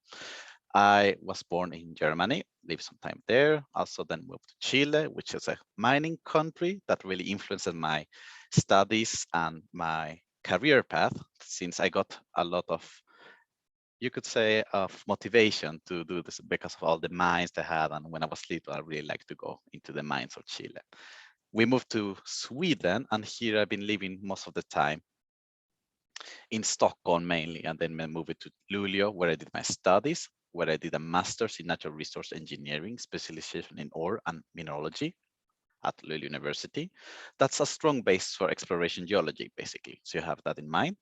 I was born in Germany, lived some time there, also then moved to Chile, which is a mining country that really influenced my studies and my career path, since I got a lot of, you could say, of motivation to do this because of all the mines they had. And when I was little, I really liked to go into the mines of Chile. We moved to Sweden, and here I've been living most of the time in Stockholm mainly, and then I moved to Luleå, where I did my studies, where I did a master's in natural resource engineering, specialization in ore and mineralogy at Luleå University. That's a strong base for exploration geology, basically. So you have that in mind.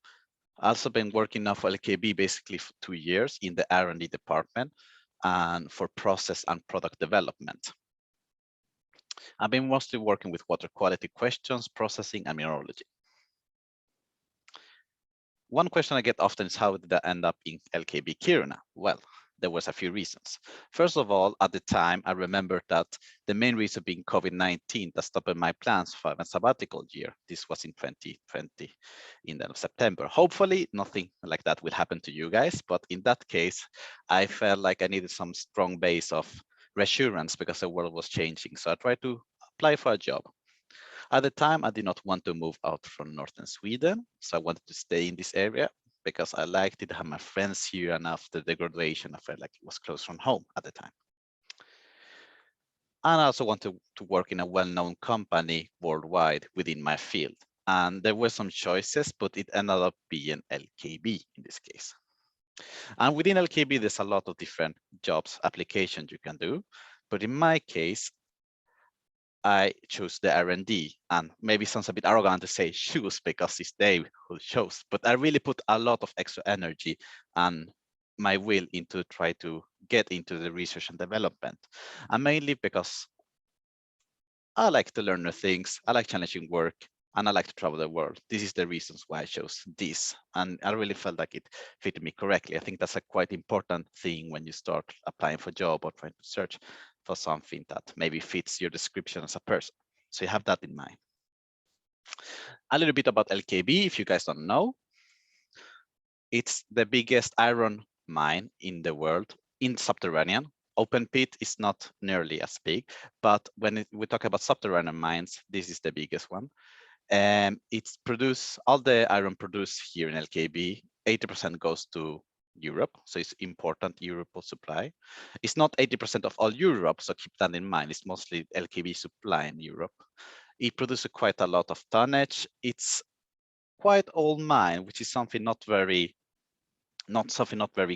I've also been working now for LKB basically for 2 years in the R&D department and for process and product development. I've been mostly working with water quality questions, processing, and mineralogy. One question I get often is, how did I end up in LKB Kiruna? Well, there was a few reasons. First of all, at the time, I remembered that the main reason being COVID-19 that stopped my plans for a sabbatical year. This was in 2020, in the end of September. Hopefully, nothing like that will happen to you guys. But in that case, I felt like I needed some strong base of reassurance because the world was changing. So I tried to apply for a job. At the time, I did not want to move out from northern Sweden, so I wanted to stay in this area because I liked it, I had my friends here, and after the graduation, I felt like it was close from home at the time. And I also wanted to work in a well-known company worldwide within my field. And there were some choices, but it ended up being LKB in this case. And within LKB, there's a lot of different jobs, applications you can do. But in my case, I chose the R&D, and maybe sounds a bit arrogant to say choose because it's they who chose, but I really put a lot of extra energy and my will into try to get into the research and development, and mainly because I like to learn new things, I like challenging work, and I like to travel the world. This is the reasons why I chose this, and I really felt like it fitted me correctly. I think that's a quite important thing when you start applying for a job or trying to search for something that maybe fits your description as a person. So you have that in mind. A little bit about LKB, if you guys don't know. It's the biggest iron mine in the world in subterranean. Open pit is not nearly as big, but when we talk about subterranean mines, this is the biggest one. It's produced, all the iron produced here in LKB, 80% goes to Europe, so it's important Europe supply. It's not 80% of all Europe, so keep that in mind. It's mostly LKB supply in Europe. It produces quite a lot of tonnage. It's quite old mine, which is something not very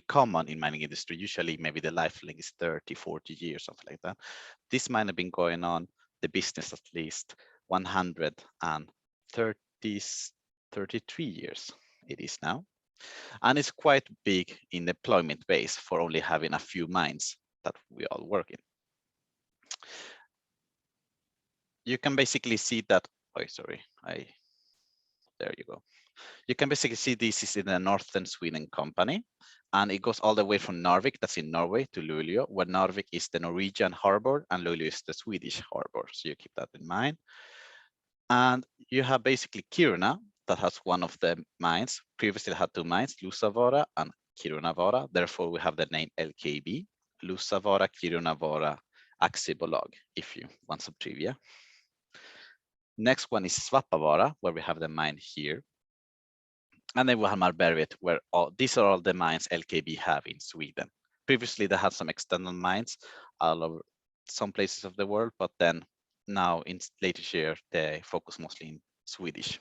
common in mining industry. Usually maybe the life length is 30, 40 years, something like that. This mine have been going on, the business at least 133 years it is now. And it's quite big in employment base for only having a few mines that we all work in. You can basically see that, there you go. You can basically see this is in a northern Sweden company, and it goes all the way from Narvik, that's in Norway, to Luleå, where Narvik is the Norwegian harbor and Luleå is the Swedish harbor. So you keep that in mind. And you have basically Kiruna, that has one of the mines. Previously had two mines, Luossavaara and Kirunavaara. Therefore, we have the name LKB, Luossavaara Kirunavaara Aktiebolag, if you want some trivia. Next one is Svappavaara, where we have the mine here. And then we have Malmberget, where these are all the mines LKB have in Sweden. Previously, they had some external mines all over some places of the world, but then now in later year, they focus mostly in Swedish.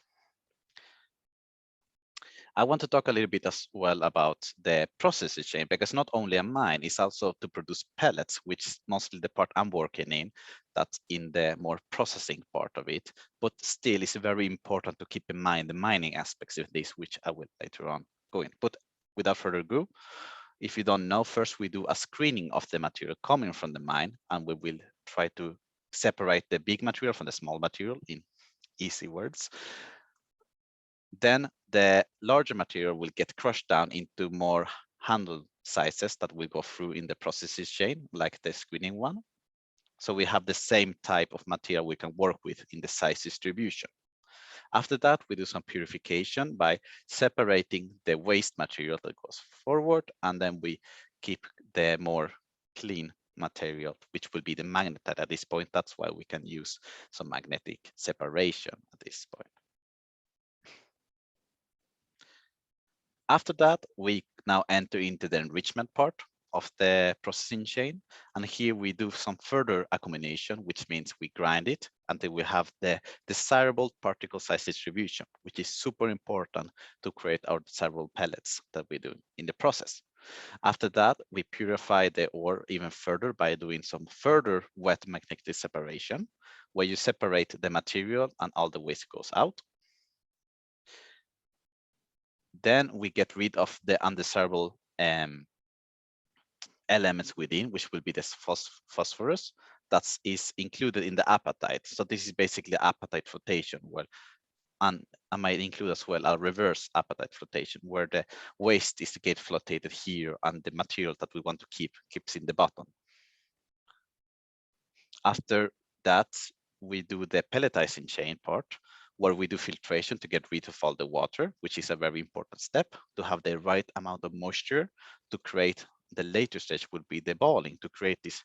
I want to talk a little bit as well about the process chain, because not only a mine, it's also to produce pellets, which is mostly the part I'm working in, that's in the more processing part of it. But still, it's very important to keep in mind the mining aspects of this, which I will later on go in. But without further ado, if you don't know, first we do a screening of the material coming from the mine, and we will try to separate the big material from the small material in easy words. Then the larger material will get crushed down into more handle sizes that will go through in the processes chain, like the screening one. So we have the same type of material we can work with in the size distribution. After that, we do some purification by separating the waste material that goes forward, and then we keep the more clean material, which will be the magnetite at this point. That's why we can use some magnetic separation at this point. After that, we now enter into the enrichment part of the processing chain. And here we do some further accumulation, which means we grind it until we have the desirable particle size distribution, which is super important to create our desirable pellets that we do in the process. After that, we purify the ore even further by doing some further wet magnetic separation, where you separate the material and all the waste goes out. Then we get rid of the undesirable elements within, which will be this phosphorus that is included in the apatite. So this is basically apatite flotation, where, and I might include as well a reverse apatite flotation, where the waste is to get floated here and the material that we want to keep keeps in the bottom. After that, we do the pelletizing chain part, where we do filtration to get rid of all the water, which is a very important step to have the right amount of moisture to create. The later stage would be the balling to create this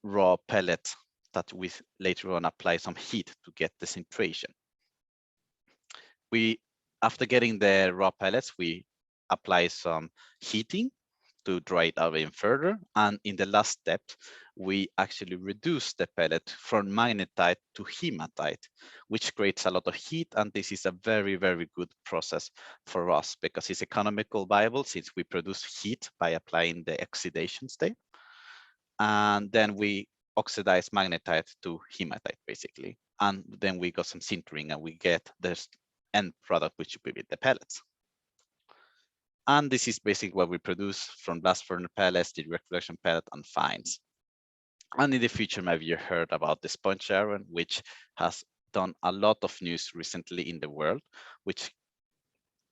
raw pellet that we later on apply some heat to get the sintration. After getting the raw pellets, we apply some heating to dry it out even further. And in the last step, we actually reduce the pellet from magnetite to hematite, which creates a lot of heat. And this is a very, very good process for us because it's economical viable since we produce heat by applying the oxidation state. And then we oxidize magnetite to hematite, basically. And then we got some sintering and we get this end product, which will be the pellets. And this is basically what we produce from blast furnace pellets, the direct reduction pellet, and fines. And in the future, maybe you heard about the sponge iron, which has done a lot of news recently in the world, which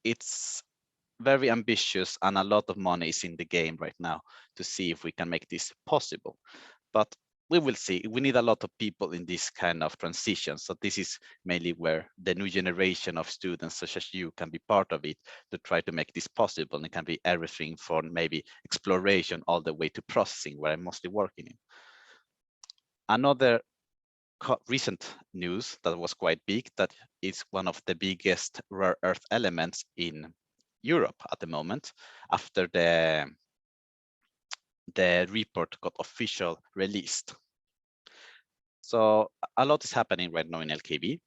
it's very ambitious and a lot of money is in the game right now to see if we can make this possible. But we will see. We need a lot of people in this kind of transition. So this is mainly where the new generation of students such as you can be part of it to try to make this possible. And it can be everything from maybe exploration all the way to processing, where I'm mostly working in. Another recent news that was quite big, that is one of the biggest rare earth elements in Europe at the moment, after the report got official released. So a lot is happening right now in LKB.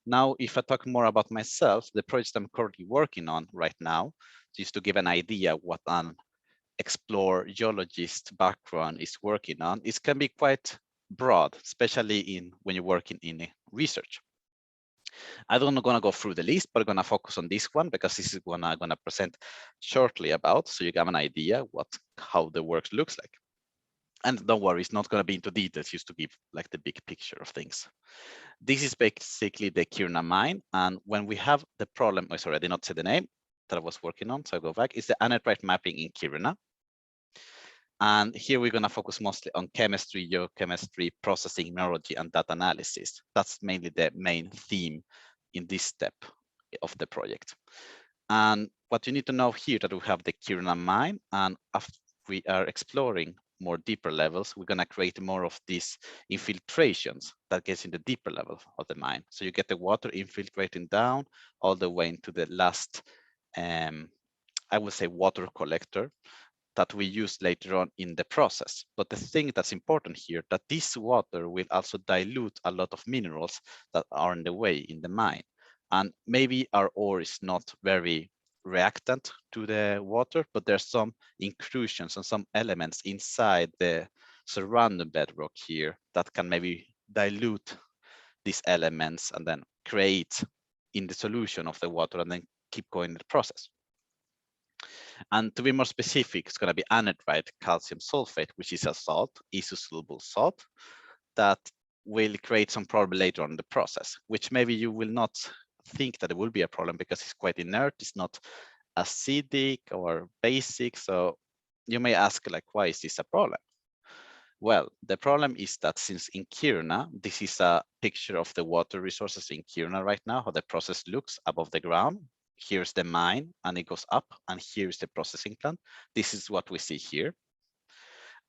Now, if I talk more about myself, the project I'm currently working on right now, just to give an idea what an explore geologist background is working on, it can be quite broad, especially when you're working in research. I don't gonna go through the list, but I'm gonna focus on this one because this is what I'm gonna present shortly about, so you have an idea how the work looks like. And don't worry, it's not gonna be into details, just to give like the big picture of things. This is basically the Kiruna mine, and when we have the problem, oh, sorry, I did not say the name that I was working on, so I go back. It's the anetrite mapping in Kiruna. And here we're going to focus mostly on chemistry, geochemistry, processing, mineralogy, and data analysis. That's mainly the main theme in this step of the project. And what you need to know here that we have the Kiruna mine, and after we are exploring more deeper levels, we're going to create more of these infiltrations that gets in the deeper level of the mine. So you get the water infiltrating down all the way into the last, I would say, water collector that we use later on in the process. But the thing that's important here, that this water will also dilute a lot of minerals that are in the way in the mine. And maybe our ore is not very reactant to the water, but there's some inclusions and some elements inside the surrounding bedrock here that can maybe dilute these elements and then create in the solution of the water and then keep going in the process. And to be more specific, it's going to be anetrite calcium sulfate, which is a salt, isosoluble salt, that will create some problem later on in the process, which maybe you will not think that it will be a problem because it's quite inert, it's not acidic or basic. So you may ask, like, why is this a problem? Well, the problem is that since in Kiruna, this is a picture of the water resources in Kiruna right now, how the process looks above the ground. Here's the mine and it goes up, and here's the processing plant. This is what we see here.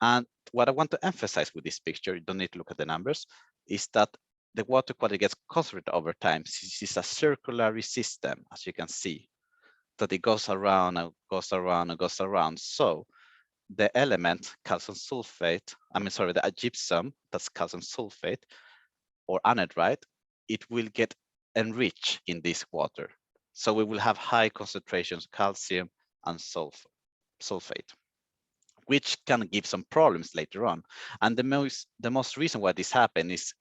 And what I want to emphasize with this picture, you don't need to look at the numbers, is that the water quality gets concentrated over time. This is a circular system, as you can see, that it goes around and goes around and goes around. So the element calcium sulfate, the gypsum, that's calcium sulfate or anhydrite, it will get enriched in this water. So we will have high concentrations of calcium and sulfate, which can give some problems later on. And the most reason why this happens is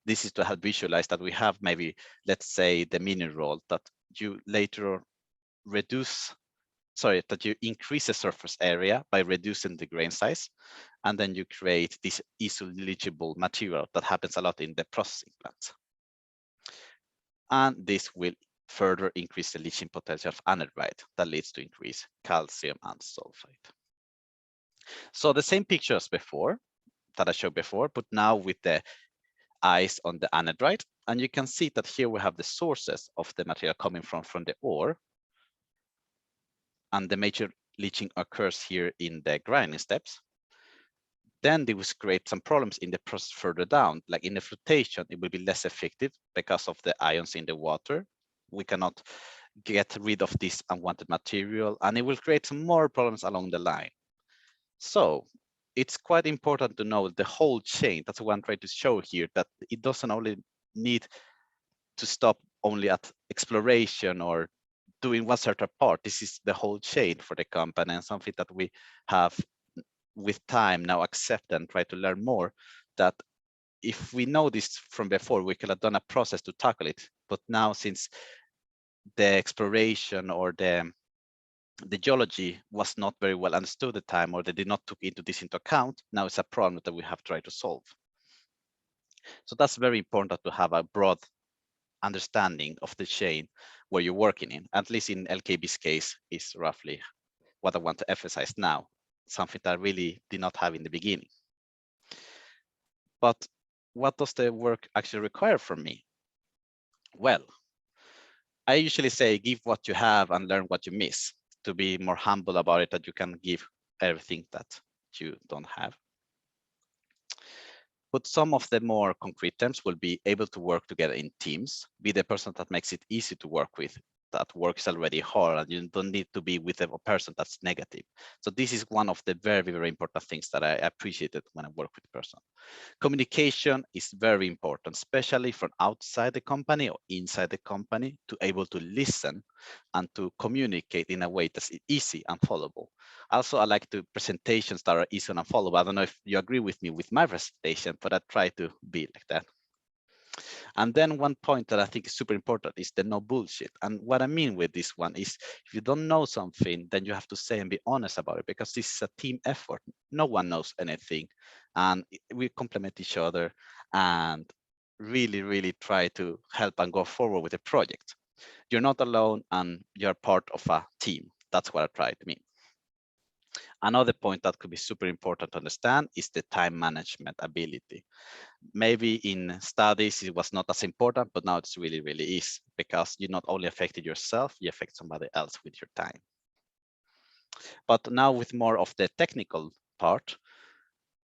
this is to help visualize that we have maybe, let's say, the mineral that you later that you increase the surface area by reducing the grain size, and then you create this iso-leachable material that happens a lot in the processing plants. And this will further increase the leaching potential of anhydrite that leads to increased calcium and sulfate. So the same picture as before, that I showed before, but now with the eyes on the anhydrite, and you can see that here we have the sources of the material coming from the ore, and the major leaching occurs here in the grinding steps. Then they will create some problems in the process further down, like in the flotation, it will be less effective because of the ions in the water. We cannot get rid of this unwanted material, and it will create some more problems along the line. So it's quite important to know the whole chain. That's what I'm trying to show here, that it doesn't only need to stop only at exploration or doing one certain part. This is the whole chain for the company, and something that we have with time now accept and try to learn more, that if we know this from before, we could have done a process to tackle it. But now, since the exploration or the geology was not very well understood at the time, or they did not take this into account, now it's a problem that we have tried to solve. So that's very important to have a broad understanding of the chain where you're working in. At least in LKB's case is roughly what I want to emphasize now, something that I really did not have in the beginning. But what does the work actually require from me? Well, I usually say give what you have and learn what you miss, to be more humble about it, that you can give everything that you don't have. But some of the more concrete terms will be able to work together in teams, be the person that makes it easy to work with, that works already hard, and you don't need to be with a person that's negative. So this is one of the very, very important things that I appreciated when I work with a person. Communication is very important, especially from outside the company or inside the company, to able to listen and to communicate in a way that's easy and followable. Also, I like the presentations that are easy and followable. I don't know if you agree with me with my presentation, but I try to be like that. And then one point that I think is super important is the no bullshit. And what I mean with this one is, if you don't know something, then you have to say and be honest about it, because this is a team effort. No one knows anything, and we complement each other and really, really try to help and go forward with the project. You're not alone, and you're part of a team. That's what I try to mean. Another point that could be super important to understand is the time management ability. Maybe in studies it was not as important, but now it's really, really is, because you not only affected yourself, you affect somebody else with your time. But now with more of the technical part,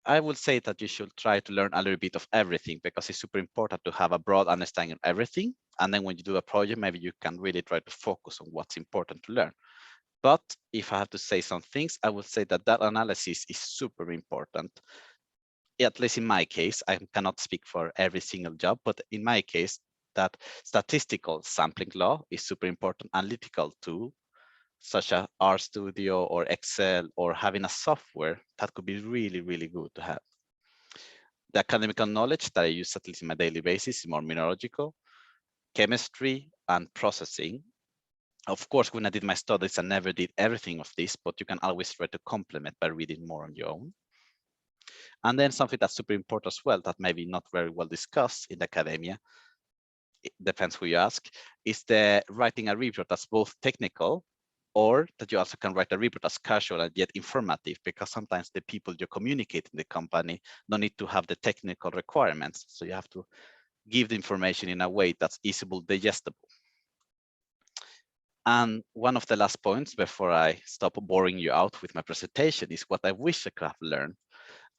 I would say that you should try to learn a little bit of everything, because it's super important to have a broad understanding of everything. And then when you do a project, maybe you can really try to focus on what's important to learn. But if I have to say some things, I would say that analysis is super important. At least in my case, I cannot speak for every single job, but in my case, that statistical sampling law is super important. Analytical tool, such as RStudio or Excel, or having a software that could be really, really good to have. The academic knowledge that I use at least in my daily basis is more mineralogical, chemistry, and processing. Of course, when I did my studies, I never did everything of this, but you can always try to complement by reading more on your own. And then something that's super important as well, that maybe not very well discussed in academia, it depends who you ask, is the writing a report that's both technical, or that you also can write a report as casual and yet informative, because sometimes the people you communicate in the company don't need to have the technical requirements. So you have to give the information in a way that's easily digestible. And one of the last points before I stop boring you out with my presentation is what I wish I could have learned.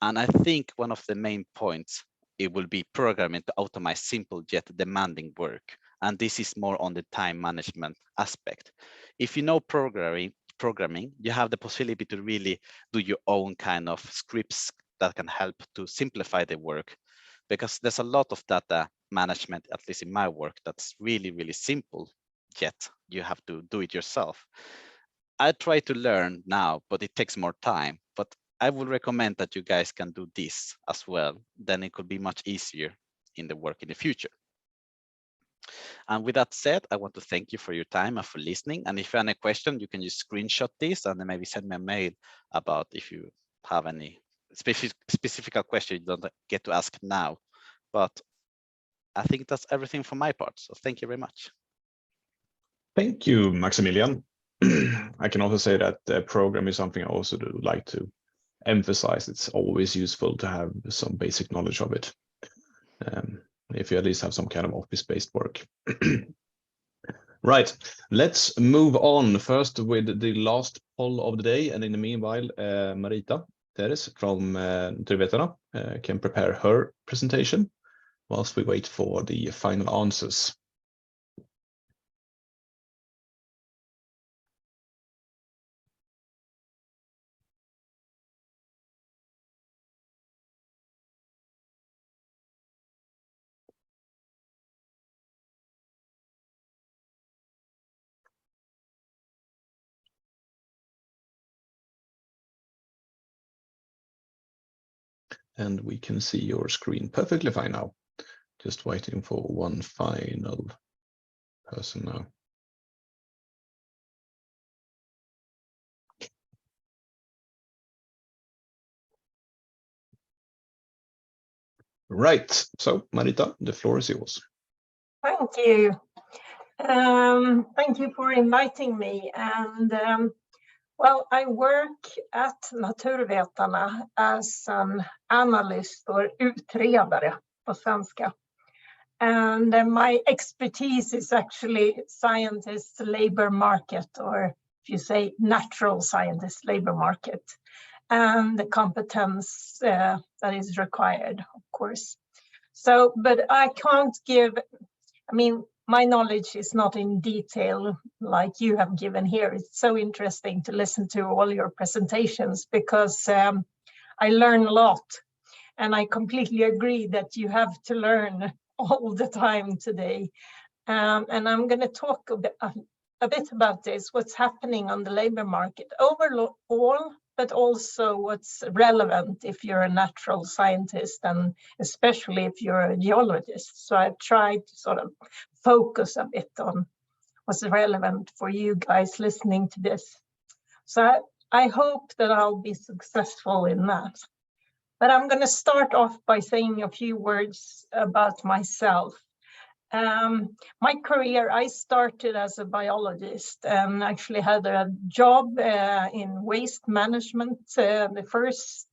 And I think one of the main points, it will be programming to automate simple yet demanding work. And this is more on the time management aspect. If you know programming, you have the possibility to really do your own kind of scripts that can help to simplify the work, because there's a lot of data management, at least in my work, that's really, really simple, yet you have to do it yourself. I try to learn now, but it takes more time. But I would recommend that you guys can do this as well. Then it could be much easier in the work in the future. And with that said, I want to thank you for your time and for listening. And if you have any question, you can just screenshot this and then maybe send me a mail about if you have any specific question you don't get to ask now. But I think that's everything from my part. So thank you very much. Thank you, Maximilian. I can also say that the program is something I also do like to emphasize. It's always useful to have some basic knowledge of it, if you at least have some kind of office-based work. Right, let's move on first with the last poll of the day, and in the meanwhile, Marita Teres from Geovetenskap can prepare her presentation whilst we wait for the final answers. And we can see your screen perfectly fine now. Just waiting for one final person now. Right, so Marita, the floor is yours. Thank you. Thank you for inviting me. And well, I work at Naturvetarna as an analyst or utredare på svenska. And my expertise is actually scientist labor market, or if you say natural scientist labor market, and the competence that is required, of course. So, but I can't give, I mean, my knowledge is not in detail like you have given here. It's so interesting to listen to all your presentations because I learn a lot. And I completely agree that you have to learn all the time today. And I'm going to talk a bit about this, what's happening on the labor market overall, but also what's relevant if you're a natural scientist and especially if you're a geologist. So I've tried to sort of focus a bit on what's relevant for you guys listening to this. So I hope that I'll be successful in that. But I'm going to start off by saying a few words about myself. My career, I started as a biologist and actually had a job in waste management. The first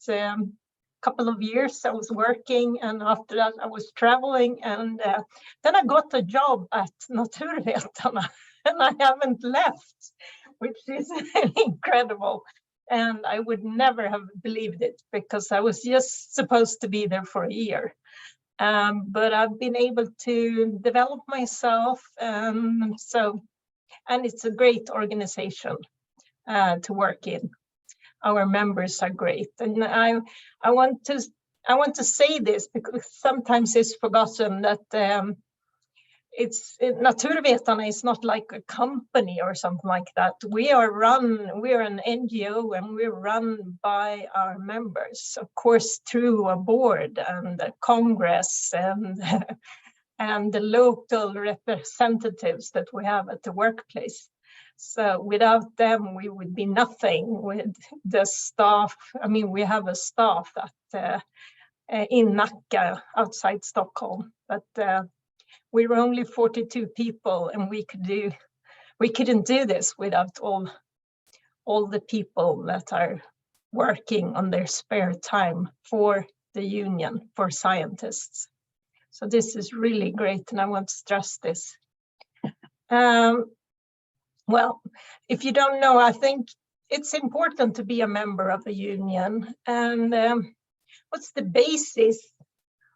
couple of years I was working, and after that I was traveling, and then I got a job at Naturvetarna and I haven't left, which is incredible. And I would never have believed it because I was just supposed to be there for a year. But I've been able to develop myself. And it's a great organization to work in. Our members are great. And I want to say this because sometimes it's forgotten that Naturvetarna is not like a company or something like that. We're an NGO and we're run by our members, of course, through a board and a congress and the local representatives that we have at the workplace. So without them, we would be nothing with the staff. I mean, we have a staff that in Nacka outside Stockholm, but we were only 42 people, and we couldn't do this without all all the people that are working on their spare time for the union for scientists. So this is really great, and I want to stress this. Well, if you don't know, I think it's important to be a member of a union. And what's the basis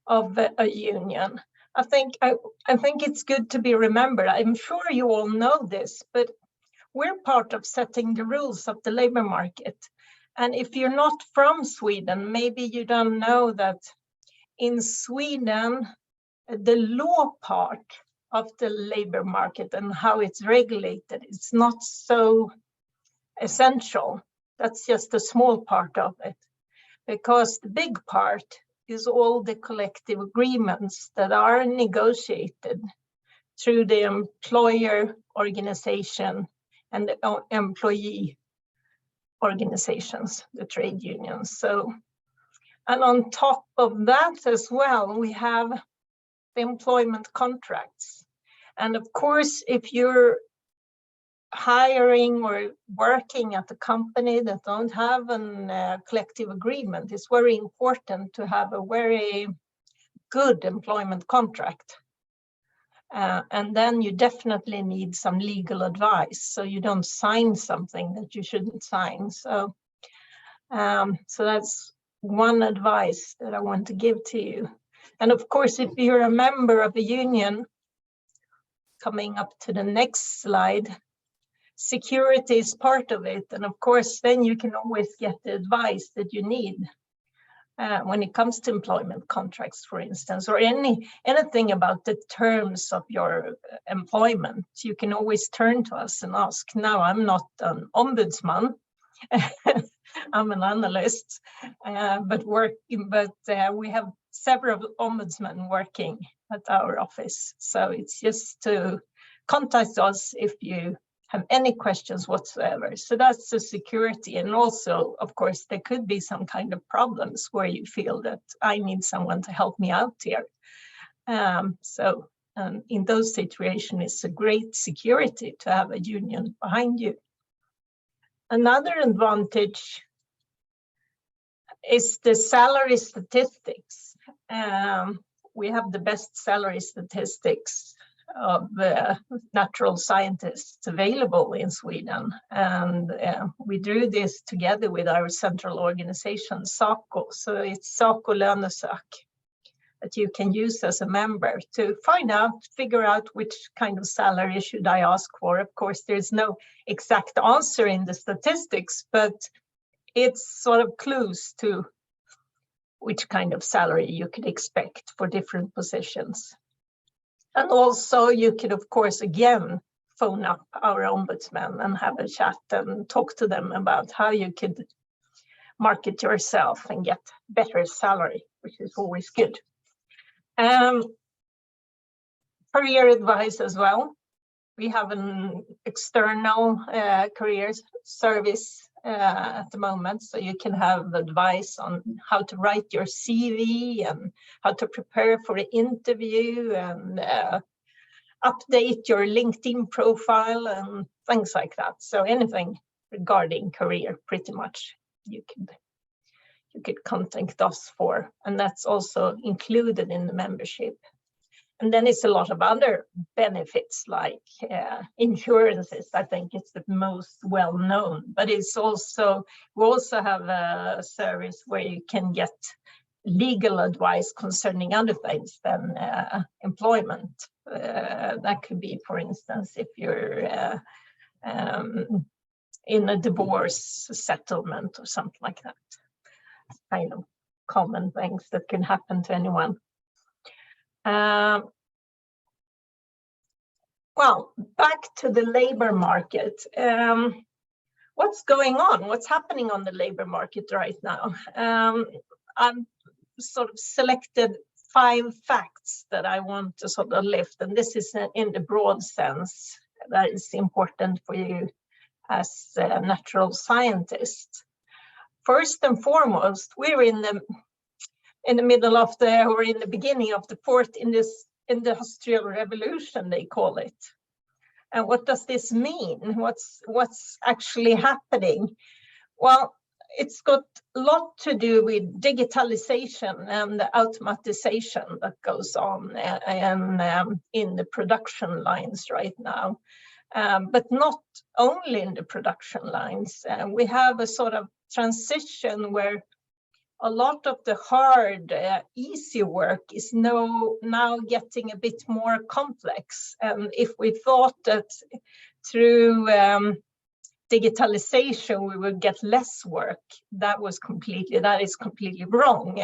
of a union? I think it's good to be remembered. I'm sure you all know this, but we're part of setting the rules of the labor market. And if you're not from Sweden, maybe you don't know that in Sweden, the law part of the labor market and how it's regulated, it's not so essential. That's just a small part of it, because the big part is all the collective agreements that are negotiated through the employer organization and the employee organizations, the trade unions. So, and on top of that as well, we have the employment contracts. And of course, if you're hiring or working at a company that don't have a collective agreement, it's very important to have a very good employment contract. And then you definitely need some legal advice, so you don't sign something that you shouldn't sign. So, so that's one advice that I want to give to you. And of course, if you're a member of a union, coming up to the next slide, security is part of it. And of course, then you can always get the advice that you need when it comes to employment contracts, for instance, or anything about the terms of your employment. You can always turn to us and ask. Now, I'm not an ombudsman. I'm an analyst, but we have several ombudsmen working at our office. So it's just to contact us if you have any questions whatsoever. So that's the security. And also, of course, there could be some kind of problems where you feel that I need someone to help me out here. In those situations, it's a great security to have a union behind you. Another advantage is the salary statistics. We have the best salary statistics of natural scientists available in Sweden. And we do this together with our central organization, SACO. So it's SACO Lönesök that you can use as a member to figure out which kind of salary should I ask for. Of course, there's no exact answer in the statistics, but it's sort of clues to which kind of salary you could expect for different positions. And also you could, of course, again, phone up our ombudsman and have a chat and talk to them about how you could market yourself and get better salary, which is always good. Career advice as well. We have an external career service at the moment, so you can have advice on how to write your CV and how to prepare for an interview and update your LinkedIn profile and things like that. So anything regarding career, pretty much you could contact us for, and that's also included in the membership. And then it's a lot of other benefits like insurances. I think it's the most well known, but it's also, we also have a service where you can get legal advice concerning other things than employment. That could be, for instance, if you're in a divorce settlement or something like that. Kind of common things that can happen to anyone. Well, back to the labor market. What's going on? What's happening on the labor market right now? I'm sort of selected 5 facts that I want to sort of lift, and this is in the broad sense that is important for you as a natural scientist. First and foremost, we're in the middle of or in the beginning of the fourth industrial revolution, they call it. And what does this mean? What's actually happening? Well, it's got a lot to do with digitalization and the automatization that goes on in the production lines right now. But not only in the production lines. We have a sort of transition where a lot of the hard, easy work is now getting a bit more complex. And if we thought that through digitalization we would get less work, that is completely wrong.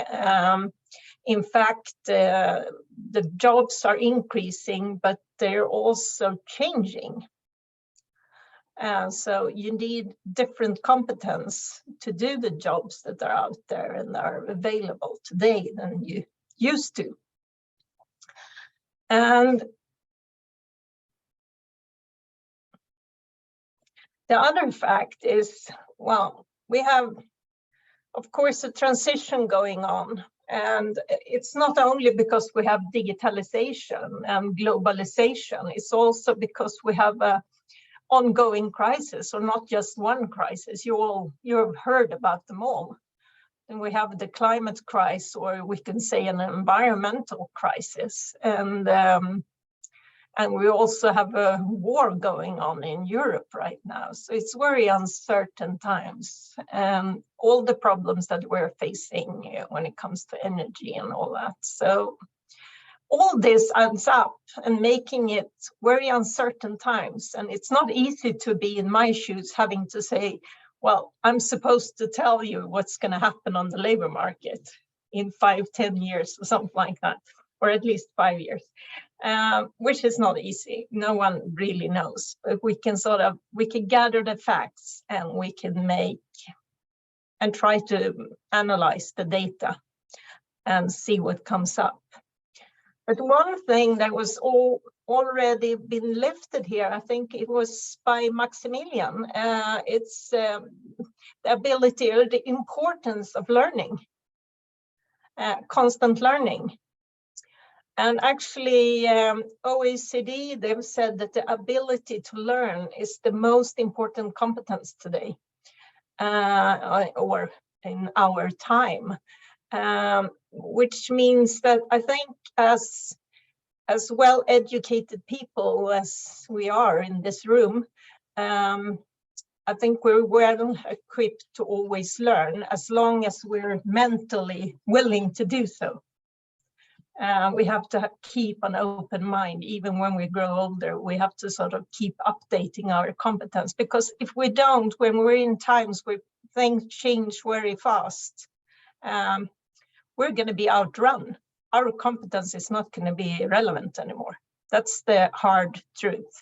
In fact, the jobs are increasing, but they're also changing. So you need different competence to do the jobs that are out there and are available today than you used to. And the other fact is, well, we have, of course, a transition going on. And it's not only because we have digitalization and globalization, it's also because we have a ongoing crisis, or not just one crisis. You've heard about them all. And we have the climate crisis, or we can say an environmental crisis, and we also have a war going on in Europe right now. So it's very uncertain times, and all the problems that we're facing when it comes to energy and all that. So all this adds up and making it very uncertain times. And it's not easy to be in my shoes having to say, well, I'm supposed to tell you what's going to happen on the labor market in 5-10 years or something like that, or at least 5 years, which is not easy. No one really knows, but we can gather the facts, and we can try to analyze the data and see what comes up. But one thing that was already been lifted here, I think it was by Maximilian, it's the ability or the importance of learning, constant learning. And actually, OECD, they've said that the ability to learn is the most important competence today, or in our time. Which means that I think as well-educated people as we are in this room, I think we're well equipped to always learn, as long as we're mentally willing to do so. We have to keep an open mind. Even when we grow older, we have to sort of keep updating our competence, because if we don't, when we're in times where things change very fast, we're going to be outrun. Our competence is not going to be relevant anymore. That's the hard truth.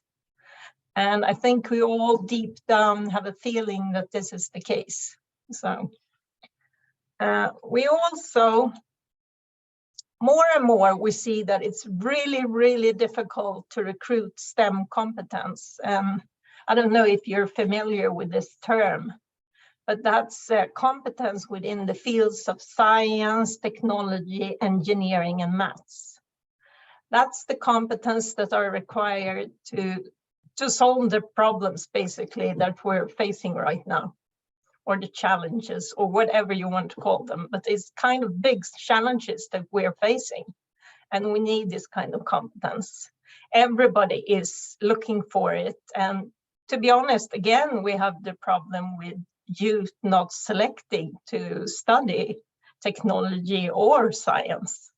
And I think we all deep down have a feeling that this is the case. So we also, more and more, we see that it's really, really difficult to recruit STEM competence. I don't know if you're familiar with this term, but that's competence within the fields of science, technology, engineering, and maths. That's the competence that are required to solve the problems, basically, that we're facing right now, or the challenges, or whatever you want to call them. But it's kind of big challenges that we're facing, and we need this kind of competence. Everybody is looking for it. And to be honest, again, we have the problem with youth not selecting to study technology or science.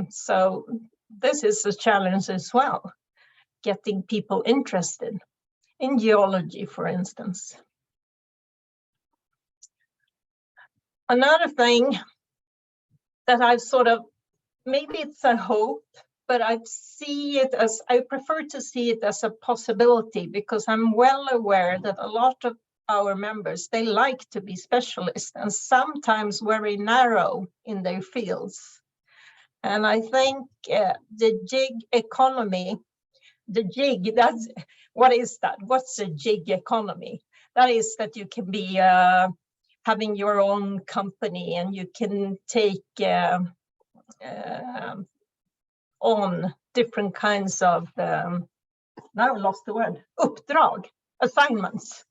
So this is a challenge as well, getting people interested in geology, for instance. Another thing that I've sort of, maybe it's a hope, but I prefer to see it as a possibility, because I'm well aware that a lot of our members, they like to be specialists and sometimes very narrow in their fields. And I think the gig economy, that's, what is that? What's a gig economy? That is that you can be having your own company, and you can take on different kinds of now I lost the word, uppdrag, assignments.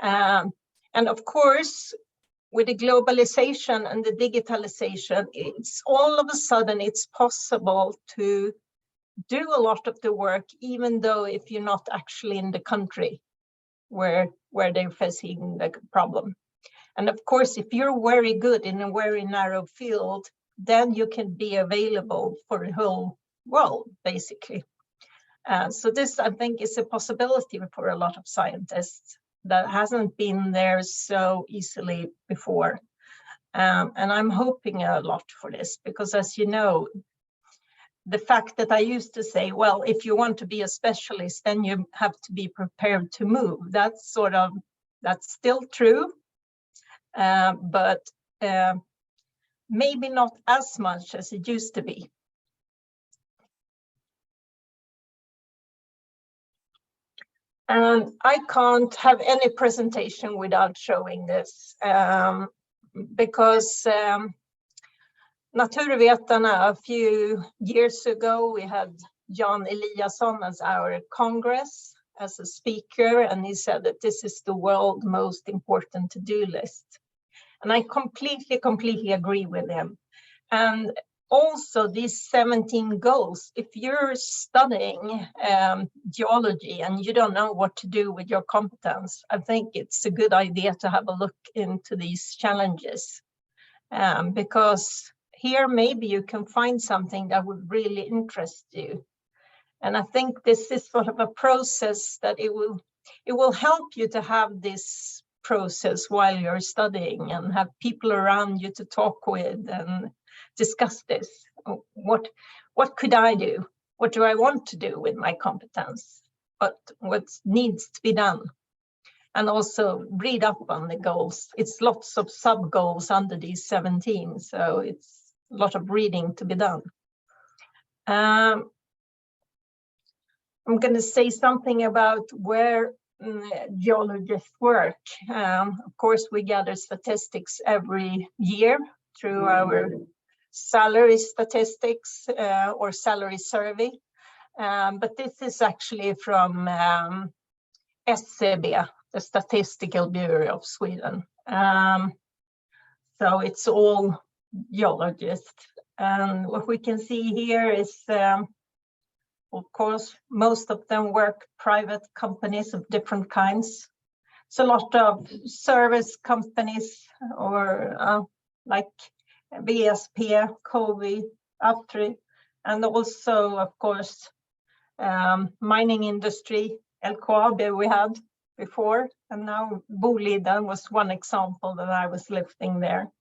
And of course, with the globalization and the digitalization, it's all of a sudden it's possible to do a lot of the work, even though if you're not actually in the country where they're facing the problem. And of course, if you're very good in a very narrow field, then you can be available for the whole world, basically. So this, I think, is a possibility for a lot of scientists that hasn't been there so easily before. And I'm hoping a lot for this, because as you know, the fact that I used to say, well, if you want to be a specialist, then you have to be prepared to move. That's still true, but maybe not as much as it used to be. And I can't have any presentation without showing this, because Naturvetarna, a few years ago, we had Jan Eliasson as our Congress as a speaker, and he said that this is the world's most important to-do list. And I completely agree with him. And also these 17 goals, if you're studying geology and you don't know what to do with your competence, I think it's a good idea to have a look into these challenges, because here maybe you can find something that would really interest you. And I think this is sort of a process that it will help you to have this process while you're studying and have people around you to talk with and discuss this. What could I do? What do I want to do with my competence? What needs to be done? And also read up on the goals. It's lots of sub goals under these 17, so it's a lot of reading to be done. I'm going to say something about where geologists work. Of course, we gather statistics every year through our salary statistics or salary survey. But this is actually from SCB, the Statistical Bureau of Sweden. So it's all geologists. And what we can see here is, of course, most of them work private companies of different kinds. It's a lot of service companies or like VSP, COVID, After, and also, of course, mining industry, LKAB we had before, and now Boliden was one example that I was lifting there.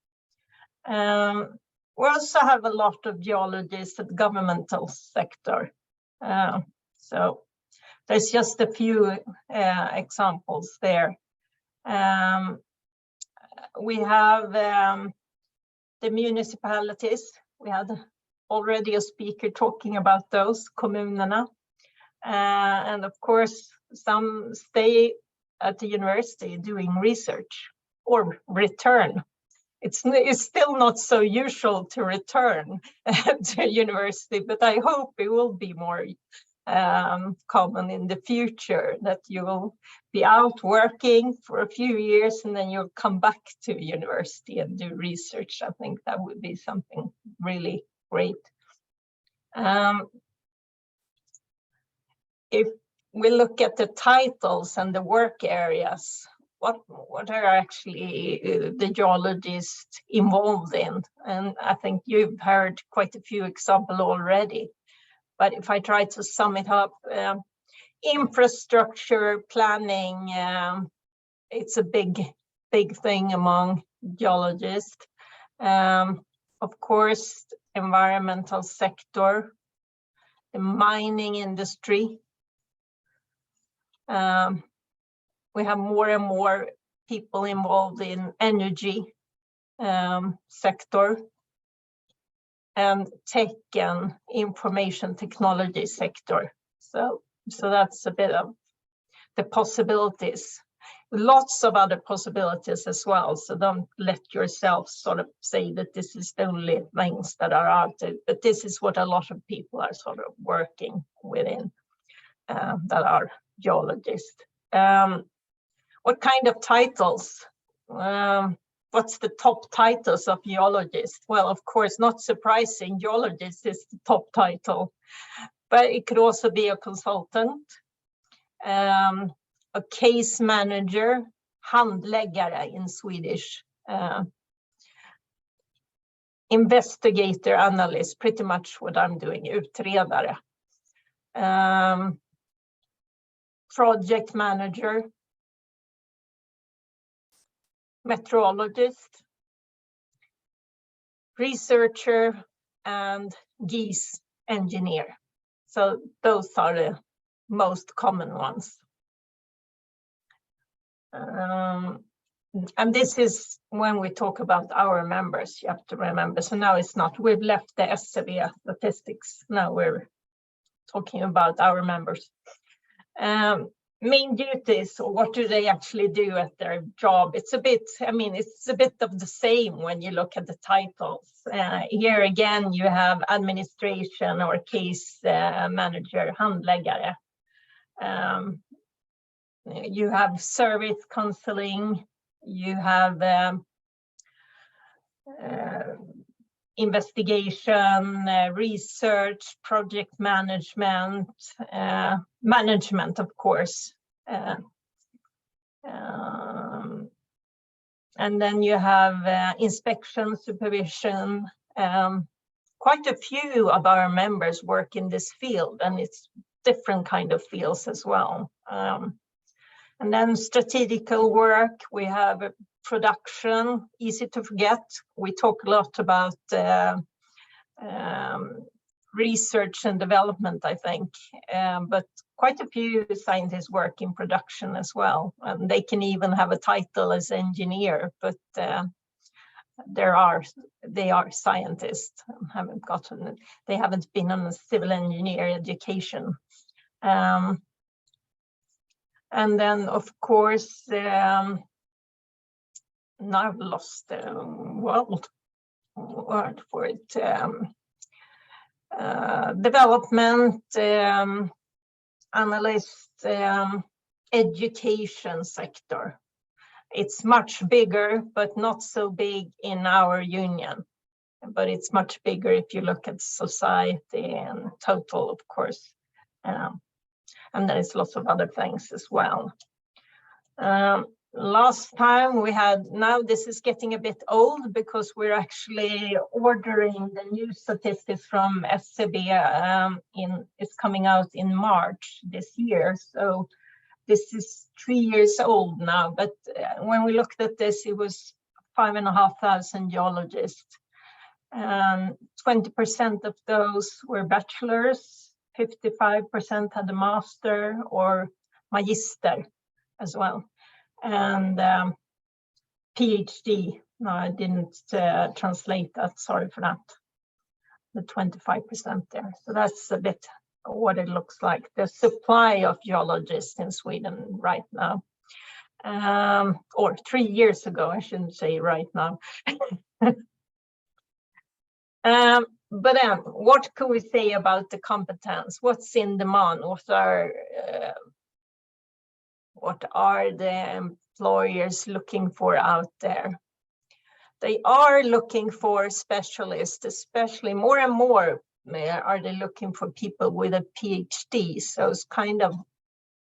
We also have a lot of geologists at the governmental sector. So there's just a few examples there. We have the municipalities. We had already a speaker talking about those, kommunerna. And of course, some stay at the university doing research or return. It's still not so usual to return to university, but I hope it will be more common in the future, that you will be out working for a few years and then you'll come back to university and do research. I think that would be something really great. If we look at the titles and the work areas, what are actually the geologists involved in? And I think you've heard quite a few examples already. But if I try to sum it up, infrastructure planning, it's a big thing among geologists. Of course, environmental sector, the mining industry. We have more and more people involved in energy sector, and tech and information technology sector. So that's a bit of the possibilities. Lots of other possibilities as well. So don't let yourself sort of say that this is the only things that are out there, but this is what a lot of people are sort of working within. that are geologists. What kind of titles? What's the top titles of geologists? Well, of course, not surprising, geologist is the top title, but it could also be a consultant, a case manager, handläggare in Swedish, investigator, analyst, pretty much what I'm doing, utredare, project manager, meteorologist, researcher, and geese engineer. So those are the most common ones. And this is when we talk about our members, you have to remember. So now it's not, we've left the SCB statistics. Now we're talking about our members. Main duties, or what do they actually do at their job? It's a bit, I mean, it's a bit of the same when you look at the titles. Here again, you have administration or case manager, handläggare. You have service counseling, you have investigation, research, project management, management, of course. And then you have inspection, supervision. Quite a few of our members work in this field, and it's different kind of fields as well. And then strategical work, we have production, easy to forget. We talk a lot about research and development, I think, but quite a few scientists work in production as well. And they can even have a title as engineer, but they are scientists, they haven't been on a civil engineer education. And then, of course, now I've lost the word for it. Development, analyst, education sector. It's much bigger, but not so big in our union. But it's much bigger if you look at society and total, of course. And there's lots of other things as well. Last time we had, now this is getting a bit old because we're actually ordering the new statistics from SCB. It's coming out in March this year. So this is 3 years old now, but when we looked at this, it was 5,500 geologists. 20% of those were bachelors. 55% had a master or magister as well, and PhD. No, I didn't translate that, sorry for that. The 25% there. So that's a bit what it looks like. The supply of geologists in Sweden right now, or 3 years ago, I shouldn't say right now. But then, what could we say about the competence? What's in demand? What are the employers looking for out there? They are looking for specialists, especially more and more are they looking for people with a PhD. So it's kind of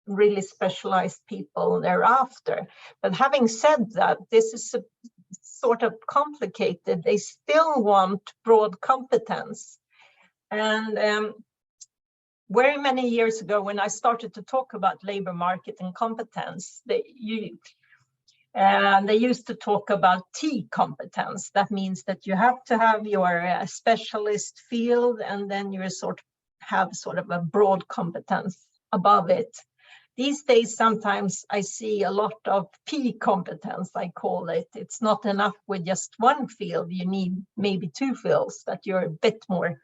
really specialized people they're after. But having said that, this is a sort of complicated. They still want broad competence. And very many years ago, when I started to talk about labor market and competence, they used to talk about T competence. That means that you have to have your specialist field, and then you have sort of a broad competence above it. These days, sometimes I see a lot of P competence, I call it. It's not enough with just one field. You need maybe 2 fields that you're a bit more,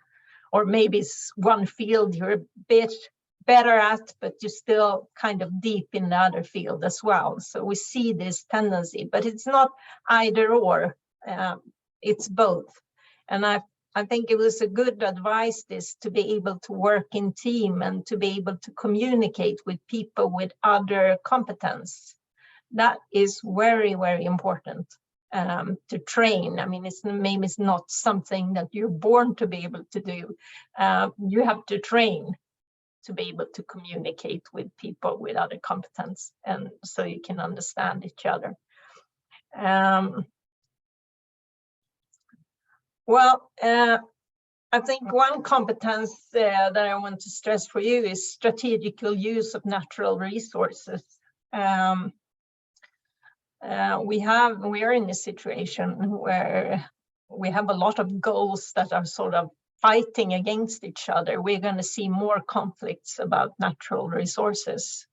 or maybe one field you're a bit better at, but you're still kind of deep in the other field as well. So we see this tendency, but it's not either or, it's both. And I've I think it was a good advice this to be able to work in team and to be able to communicate with people with other competence. That is very, very important to train. I mean, maybe it's not something that you're born to be able to do. You have to train to be able to communicate with people with other competence, and so you can understand each other. I think one competence that I want to stress for you is strategical use of natural resources. We are in a situation where we have a lot of goals that are sort of fighting against each other. We're going to see more conflicts about natural resources.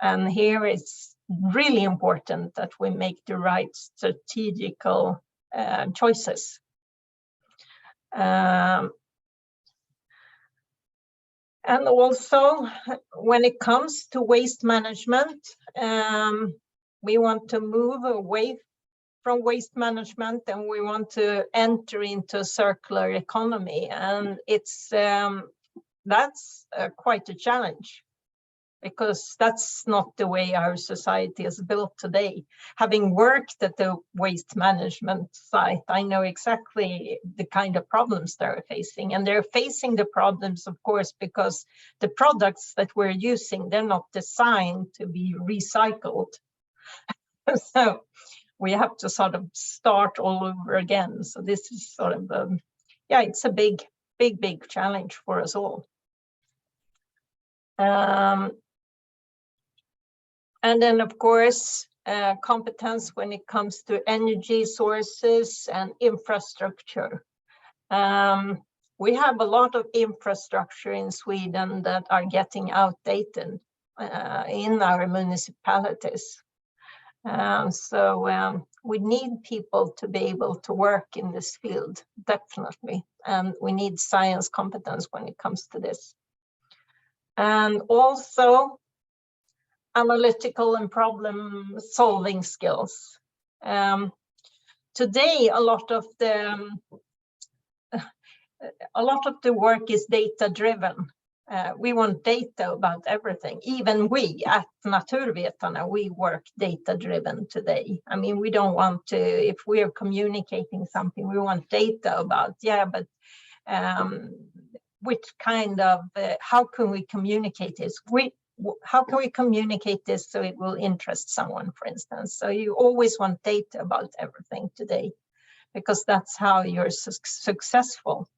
And here it's really important that we make the right strategical choices. And also, when it comes to waste management, we want to move away from waste management, and we want to enter into a circular economy. And that's quite a challenge, because that's not the way our society is built today. Having worked at the waste management site, I know exactly the kind of problems they're facing. And they're facing the problems, of course, because the products that we're using, they're not designed to be recycled. So we have to sort of start all over again. So this is sort of, it's a big challenge for us all. And then, of course, competence when it comes to energy sources and infrastructure. We have a lot of infrastructure in Sweden that are getting outdated in our municipalities. So we need people to be able to work in this field, definitely. And we need science competence when it comes to this. And also analytical and problem solving skills. Today, a lot of the work is data driven. We want data about everything. Even we at Naturvetarna, we work data driven today. I mean, we don't want to, if we are communicating something, we want data about, but which kind of, how can we communicate this? How can we communicate this so it will interest someone, for instance? So you always want data about everything today, because that's how you're successful.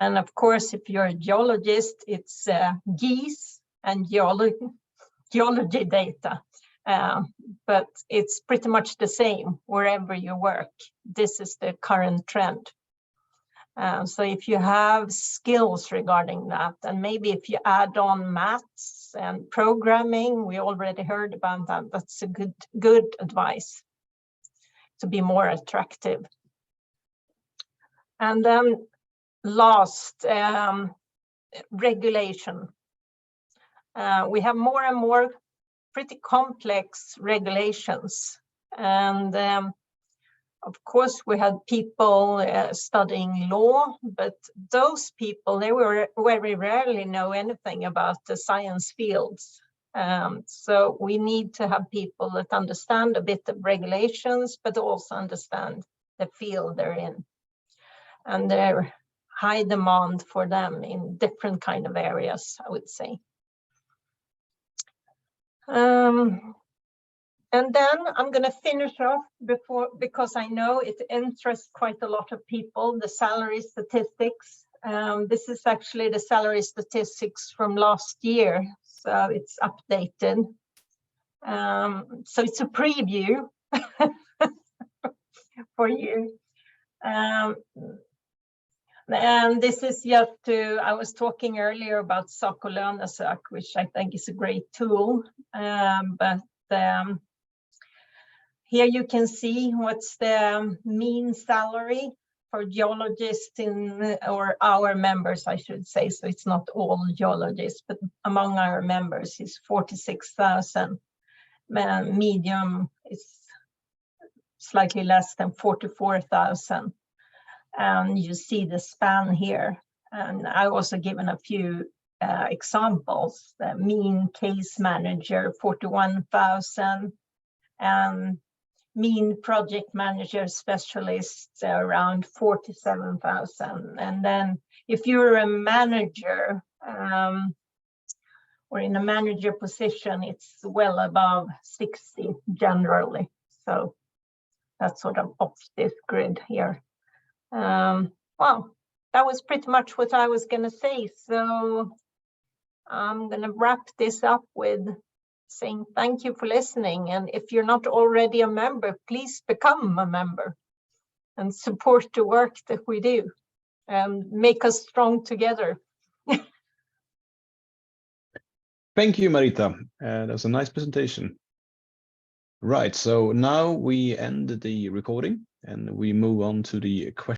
And of course, if you're a geologist, it's geese and geology data. But it's pretty much the same wherever you work. This is the current trend. So if you have skills regarding that, and maybe if you add on maths and programming, we already heard about that. That's a good advice to be more attractive. And then last, regulation. We have more and more pretty complex regulations. And of course, we had people studying law, but those people, they were very rarely know anything about the science fields. So we need to have people that understand a bit of regulations, but also understand the field they're in. And there's high demand for them in different kind of areas, I would say. And then I'm going to finish off because I know it interests quite a lot of people, the salary statistics. This is actually the salary statistics from last year, so it's updated. So it's a preview for you. And this is just I was talking earlier about Sak och lönesök, which I think is a great tool. Here you can see what's the mean salary for geologists or our members, I should say. So it's not all geologists, but among our members is 46,000. Medium is slightly less than 44,000. And you see the span here. And I also given a few examples. The mean case manager, 41,000, and mean project manager specialist around 47,000. And then if you're a manager or in a manager position, it's well above 60 generally. So that's sort of off this grid here. Well, that was pretty much what I was going to say. So I'm going to wrap this up with saying thank you for listening. And if you're not already a member, please become a member and support the work that we do and make us strong together. Thank you, Marita. That was a nice presentation. Right, so now we end the recording and we move on to the question.